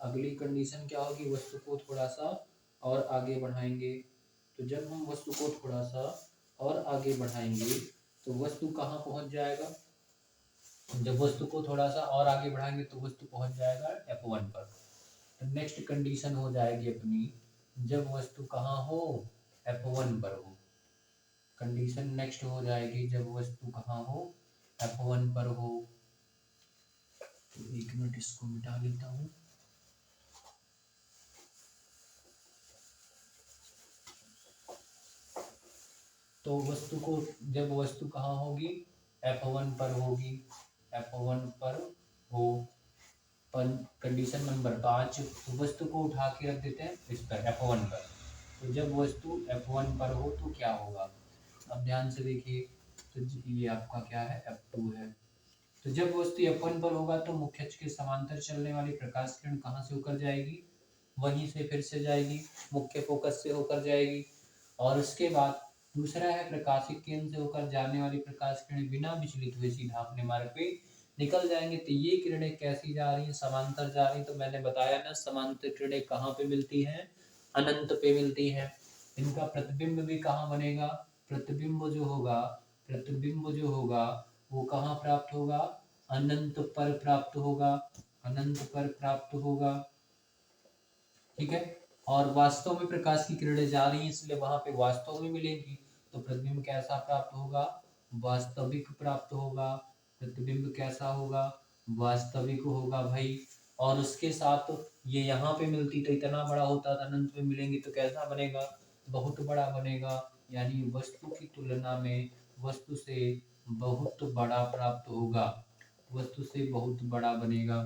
Speaker 1: अगली कंडीशन क्या होगी, वस्तु को थोड़ा सा और आगे बढ़ाएंगे। तो जब हम वस्तु को थोड़ा सा और आगे बढ़ाएंगे तो वस्तु कहाँ पहुंच जाएगा, जब वस्तु को थोड़ा सा और आगे बढ़ाएंगे तो वस्तु पहुंच जाएगा f1 पर। तो नेक्स्ट कंडीशन हो जाएगी अपनी, जब वस्तु कहाँ हो, f1 पर हो। कंडीशन नेक्स्ट हो जाएगी जब वस्तु कहाँ हो, f1 पर हो। तो एक मिनट इसको मिटा लेता हूँ। तो वस्तु को, जब वस्तु कहाँ होगी, f1 पर होगी, f1 पर हो। पर कंडीशन नंबर 5, तो वस्तु को उठा के रख देते हैं इस पर, f1 पर। तो जब वस्तु f1 पर हो तो क्या होगा, अब ध्यान से देखिए। तो ये आपका क्या है, f2 है, तो जब वस्तु F1 पर होगा तो मुख्य अक्ष के समांतर चलने वाली प्रकाश किरण कहाँ से होकर जाएगी, वहीं से फिर से जाएगी, मुख्य फोकस से होकर जाएगी। और उसके बाद दूसरा है प्रकाशिक केंद्र से होकर जाने वाली प्रकाश किरणें बिना विचलित हुए सीधा अपने मार्ग पे निकल जाएंगे। तो ये किरणें कैसी जा रही हैं, समांतर जा रही। तो मैंने बताया ना, समांतर किरणें कहाँ पे मिलती हैं, अनंत पे मिलती हैं। इनका प्रतिबिंब भी कहाँ बनेगा, प्रतिबिंब जो होगा, प्रतिबिंब जो होगा वो कहाँ प्राप्त होगा, अनंत पर प्राप्त होगा, अनंत पर प्राप्त होगा। ठीक है। और वास्तव में प्रकाश की किरणें जा रही हैं इसलिए वहां पे वास्तव में मिलेंगी। तो प्रतिबिंब कैसा प्राप्त होगा, वास्तविक प्राप्त होगा। प्रतिबिंब कैसा होगा, वास्तविक होगा भाई। और उसके साथ ये यहाँ पे मिलती तो इतना बड़ा होता, तो अनंत में मिलेंगी तो कैसा बनेगा, बहुत बड़ा बनेगा। यानी वस्तु की तुलना में वस्तु से बहुत बड़ा प्राप्त होगा, वस्तु से बहुत बड़ा बनेगा।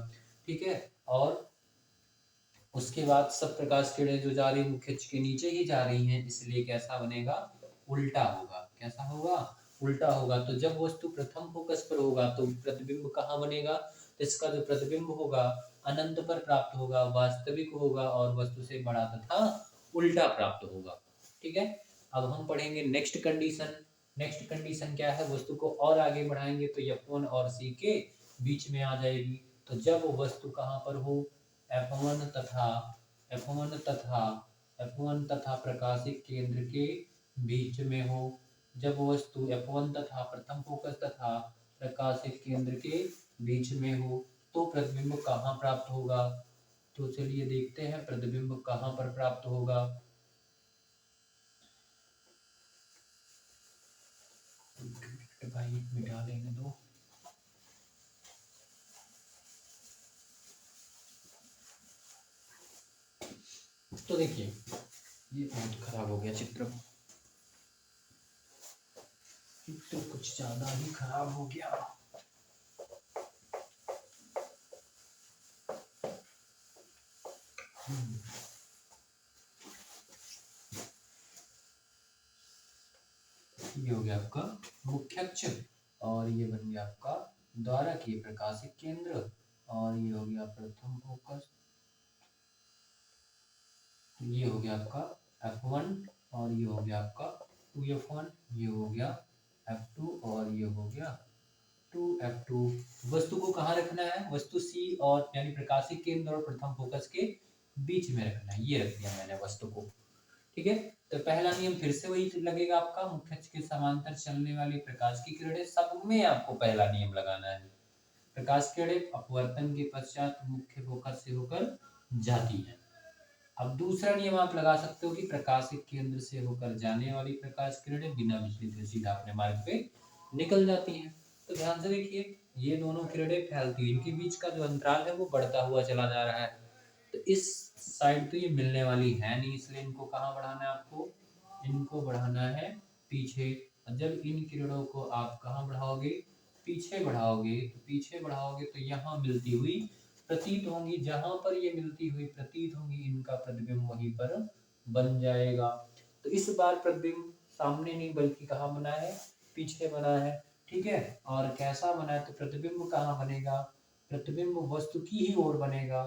Speaker 1: ठीक है। और उसके बाद सब प्रकाश किरणें जो जा रही है मुख्य अक्ष के नीचे ही जा रही हैं, इसलिए कैसा बनेगा, उल्टा होगा। कैसा होगा, उल्टा होगा। तो जब वस्तु प्रथम फोकस पर होगा तो प्रतिबिंब कहाँ बनेगा, तो इसका जो प्रतिबिंब होगा अनंत पर प्राप्त होगा, वास्तविक होगा और वस्तु से बड़ा तथा उल्टा प्राप्त होगा। ठीक है। अब हम पढ़ेंगे नेक्स्ट कंडीशन। नेक्स्ट कंडीशन क्या है, वस्तु को और आगे बढ़ाएंगे तो F1 और C के बीच में आ जाएगी। तो जब वस्तु कहाँ पर हो, F1 तथा F1 तथा F1 तथा प्रकाशिक केंद्र के बीच में हो। जब वस्तु F1 तथा प्रथम फोकस तथा प्रकाशिक केंद्र के बीच में हो तो प्रतिबिंब कहाँ प्राप्त होगा। तो चलिए देखते हैं प्रतिबिंब कहाँ पर प्राप्त होगा। भाई मिटा लेने दो। तो देखिए ये बहुत खराब हो गया चित्र, चित्र कुछ ज्यादा ही खराब हो गया। ये हो गया आपका मुख्य अक्ष और ये बन गया आपका द्वारकीय प्रकाशिक केंद्र और ये हो गया प्रथम फोकस। ये हो गया आपका F1 और ये हो गया आपका 2F1, ये हो गया F2 और ये हो गया 2F2। वस्तु को कहाँ रखना है, वस्तु C और यानी प्रकाशिक केंद्र और प्रथम फोकस के बीच में रखना है। ये रख दिया मैंने वस्तु को। ठीक है। तो पहला नियम फिर से वही लगेगा आपका, मुख्य अक्ष के समांतर चलने वाली प्रकाश की किरणें, सब में आपको पहला नियम लगाना है। प्रकाश किरणें अपवर्तन के पश्चात मुख्य फोकस से होकर जाती हैं। अब दूसरा नियम आप लगा सकते हो कि प्रकाशिक केंद्र से होकर जाने वाली प्रकाश किरणें बिना विचलित हुए सीधा अपने मार्ग पे निकल जाती हैं। तो ध्यान से देखिए, ये दोनों किरणें फैलती हुई, इनके बीच का जो अंतराल है वो बढ़ता हुआ चला जा रहा है। तो इस साइड तो ये मिलने वाली है नहीं, इसलिए इनको कहाँ बढ़ाना है आपको, इनको बढ़ाना है पीछे। जब इन किरणों को आप कहाँ बढ़ाओगे, पीछे बढ़ाओगे, तो पीछे बढ़ाओगे तो यहाँ मिलती हुई प्रतीत होंगी, जहां पर ये मिलती हुई प्रतीत होंगी इनका प्रतिबिंब वहीं पर बन जाएगा। तो इस बार प्रतिबिंब सामने नहीं बल्कि कहाँ बना है, पीछे बना है। ठीक है। और कैसा बना है, तो प्रतिबिंब कहाँ बनेगा, प्रतिबिंब वस्तु की ही ओर बनेगा।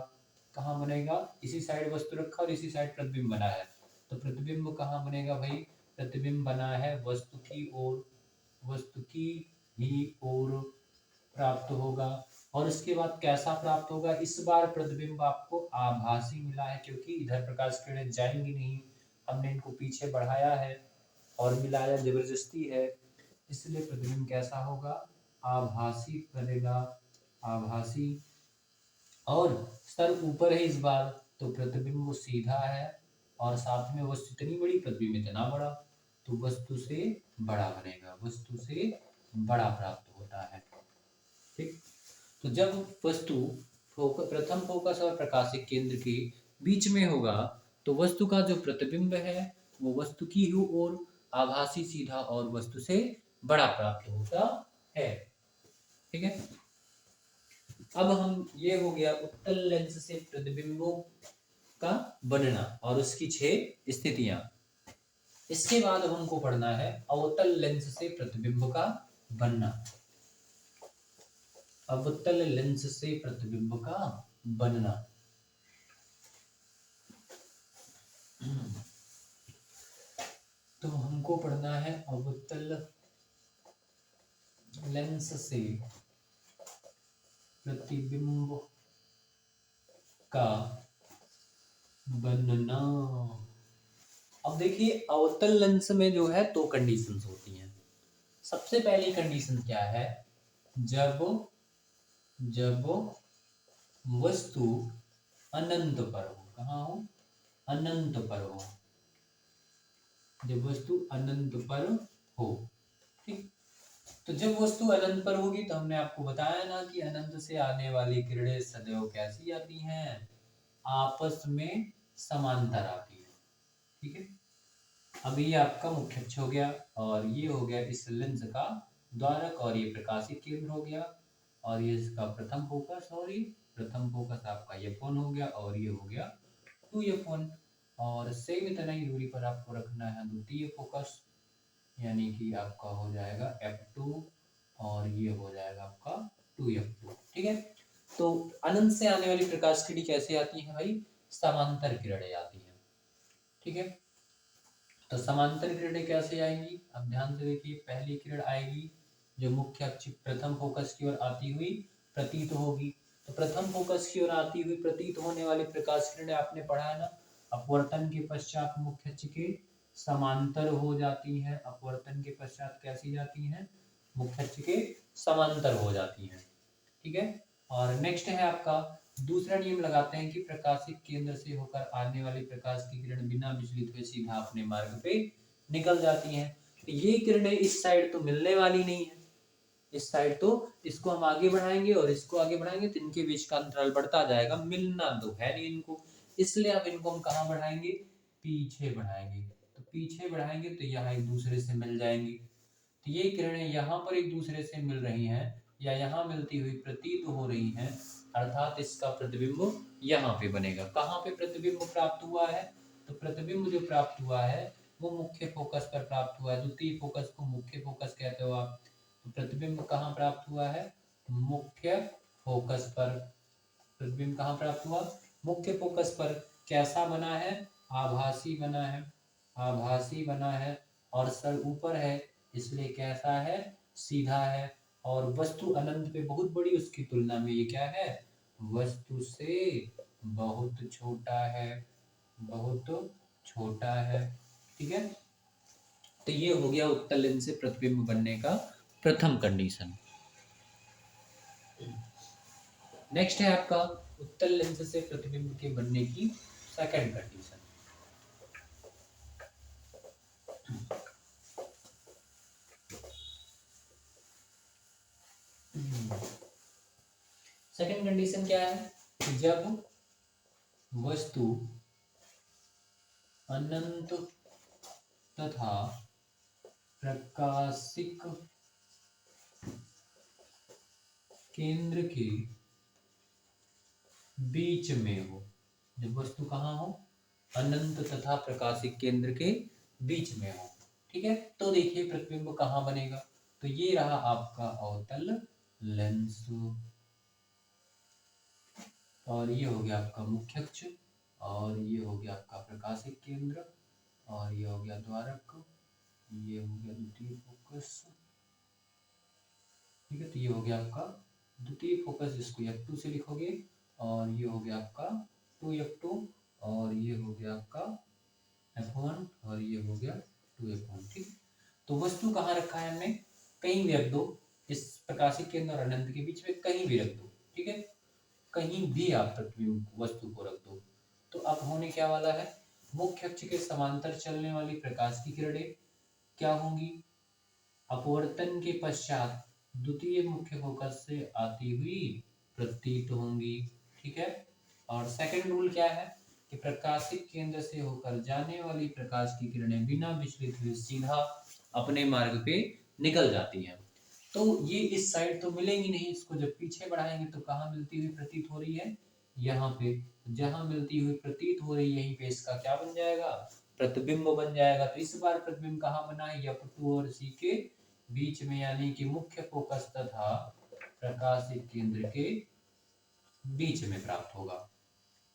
Speaker 1: कहाँ बनेगा, इसी साइड वस्तु रखा और इसी साइड प्रतिबिंब बना है, तो प्रतिबिंब कहाँ बनेगा भाई, प्रतिबिंब बना है वस्तु की ओर, वस्तु की ही ओर प्राप्त होगा। और उसके बाद कैसा प्राप्त होगा, इस बार प्रतिबिंब आपको आभासी मिला है क्योंकि इधर प्रकाश किरणें जाएंगी नहीं, हमने इनको पीछे बढ़ाया है और मिलाया जबरदस्ती है, इसलिए प्रतिबिंब कैसा होगा, आभासी बनेगा, आभासी। और सर ऊपर है इस बार तो प्रतिबिंब वो सीधा है और साथ में वस्तु इतनी बड़ी, प्रतिबिंब इतना बड़ा, तो वस्तु से बड़ा बनेगा, वस्तु से बड़ा प्राप्त होता है। ठीक। तो जब वस्तु प्रथम फोकस और प्रकाशिक केंद्र के बीच में होगा तो वस्तु का जो प्रतिबिंब है वो वस्तु की ही ओर आभासी, सीधा और वस्तु से बड़ा प्राप्त होता है। ठीक है। अब हम, ये हो गया उत्तल लेंस से प्रतिबिंबों का बनना और उसकी 6 स्थितियां। इसके बाद अब हमको पढ़ना है अवतल लेंस से प्रतिबिंब का बनना। अवतल लेंस से प्रतिबिंब का बनना। तो हमको पढ़ना है अवतल लेंस से प्रतिबिंब का बनना। अब देखिए अवतल लेंस में जो है दो कंडीशंस होती हैं। सबसे पहली कंडीशन क्या है, जब वस्तु अनंत पर हो। कहाँ हो? अनंत पर हो। जब वस्तु अनंत पर हो, ठीक। तो जब वस्तु अनंत पर होगी तो हमने आपको बताया ना कि अनंत से आने वाली किरणें सदैव कैसी आती हैं? आपस में समांतर आती है, ठीक है। अब ये आपका मुख्य अक्ष हो गया और ये हो गया इस लेंस का द्वारक और ये प्रकाशिक केंद्र हो गया और ये इसका प्रथम फोकस और ये प्रथम फोकस आपका F1 हो गया और ये हो गया 2F1 और सेम इतना ही दूरी पर आपको रखना है द्वितीय फोकस, यानी कि आपका हो जाएगा F2 और ये हो जाएगा आपका 2F2, ठीक है। तो अनंत से आने वाली प्रकाश किरण कैसे आती है भाई? समांतर किरणें आती हैं, ठीक है। तो समांतर किरणें कैसे आएंगी? अब ध्यान से देखिए, पहली किरण आएगी जो मुख्य अक्ष प्रथम फोकस की ओर आती हुई प्रतीत होगी। तो प्रथम फोकस की ओर आती हुई प्रतीत होने वाली प्रकाश किरणें आपने पढ़ा है ना, अपवर्तन के पश्चात मुख्य अक्ष के समांतर हो जाती हैं। अपवर्तन के पश्चात कैसी जाती हैं? मुख्य अक्ष के समांतर हो जाती हैं, ठीक है। और नेक्स्ट है आपका दूसरा नियम लगाते हैं कि प्रकाशिक केंद्र से होकर आने वाली प्रकाश की किरण बिना विचलित हुए सीधा अपने मार्ग पे निकल जाती हैं। तो ये किरणें इस साइड तो मिलने वाली नहीं है, इस साइड तो इसको हम आगे बढ़ाएंगे और इसको आगे बढ़ाएंगे तो इनके बीच का अंतराल बढ़ता जाएगा, मिलना तो है नहीं इनको, इसलिए अब इनको हम कहाँ बढ़ाएंगे? पीछे बढ़ाएंगे। तो पीछे बढ़ाएंगे तो यहाँ एक दूसरे से मिल जाएंगी। तो ये किरणें यहाँ पर एक दूसरे से मिल रही हैं या यहाँ मिलती हुई प्रतीत हो रही हैं, अर्थात इसका प्रतिबिंब यहाँ पे बनेगा। कहाँ पे प्रतिबिंब प्राप्त हुआ है? तो प्रतिबिंब जो प्राप्त हुआ है वो मुख्य फोकस पर प्राप्त हुआ है। द्वितीय फोकस को मुख्य फोकस कहते हो आप। तो प्रतिबिंब कहाँ प्राप्त हुआ है? मुख्य फोकस पर। प्रतिबिंब कहाँ प्राप्त हुआ? मुख्य फोकस पर। कैसा बना है? आभासी बना है। आभासी बना है और सर ऊपर है इसलिए कैसा है? सीधा है। और वस्तु अनंत पे बहुत बड़ी, उसकी तुलना में ये क्या है? वस्तु से बहुत छोटा है, बहुत छोटा है, ठीक है। तो ये हो गया उत्तल लेंस से प्रतिबिंब बनने का प्रथम कंडीशन। नेक्स्ट है आपका उत्तल लेंस से प्रतिबिंब के बनने की सेकंड कंडीशन। सेकंड कंडीशन क्या है कि जब वस्तु अनंत तथा प्रकाशिक केंद्र के बीच में हो। जब वस्तु कहाँ हो? अनंत तथा प्रकाशिक केंद्र के बीच में हो, ठीक है। तो देखिए प्रतिबिंब कहाँ बनेगा? तो ये रहा आपका अवतल लेंस और ये हो गया आपका मुख्य अक्ष और ये हो गया आपका प्रकाशिक केंद्र और ये हो गया द्वारक, ये हो गया द्वितीय फोकस, ठीक है। तो ये हो गया आपका द्वितीय फोकस, जिसको F2 से लिखोगे और ये हो गया आपका 2F2 और ये हो गया आपका F1 और ये हो गया 2F1, ठीक। तो वस्तु कहाँ रखा है हमने? कहीं भी रख दो, इस प्रकाशिक केंद्र और अनंत के बीच में कहीं भी रख दो, ठीक है। कहीं भी आप प्रतिबिंब वस्तु को रख दो। तो अब होने क्या वाला है? मुख्य अक्ष के समांतर चलने वाली प्रकाश की किरणें क्या होंगी? अपवर्तन के पश्चात द्वितीय मुख्य फोकस से आती हुई प्रतीत होंगी, ठीक है। और सेकंड रूल क्या है कि प्रकाशिक केंद्र से होकर जाने वाली प्रकाश की किरणें बिना विचलित हुए सीधा अपने मार्ग पे निकल जाती हैं। तो ये इस साइड तो मिलेंगी नहीं, इसको जब पीछे बढ़ाएंगे तो कहाँ मिलती हुई प्रतीत हो रही है? यहाँ पे। जहाँ मिलती हुई प्रतीत हो रही है यहीं पे इसका क्या बन जाएगा? प्रतिबिंब बन जाएगा। तो इस बार प्रतिबिंब कहाँ बना है? F2 और C के बीच में, यानी कि मुख्य फोकस तथा प्रकाशित केंद्र के बीच में प्राप्त होगा।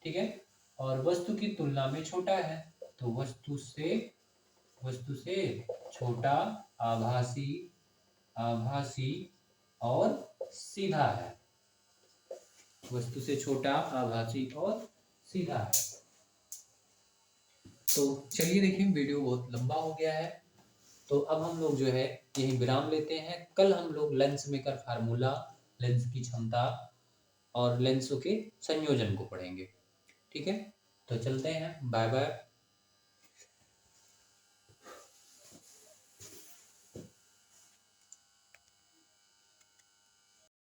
Speaker 1: ठीक है, और वस्तु की तुलना में छोटा है, तो वस्तु से छोटा, आभासी आभासी और सीधा है। वस्तु से छोटा, आभासी और सीधा है। तो चलिए देखिए, वीडियो बहुत लंबा हो गया है, तो अब हम लोग जो है यही विराम लेते हैं। कल हम लोग लेंस मेकर फार्मूला, लेंस की क्षमता और लेंसों के संयोजन को पढ़ेंगे। ठीक है, तो चलते हैं, बाय बाय।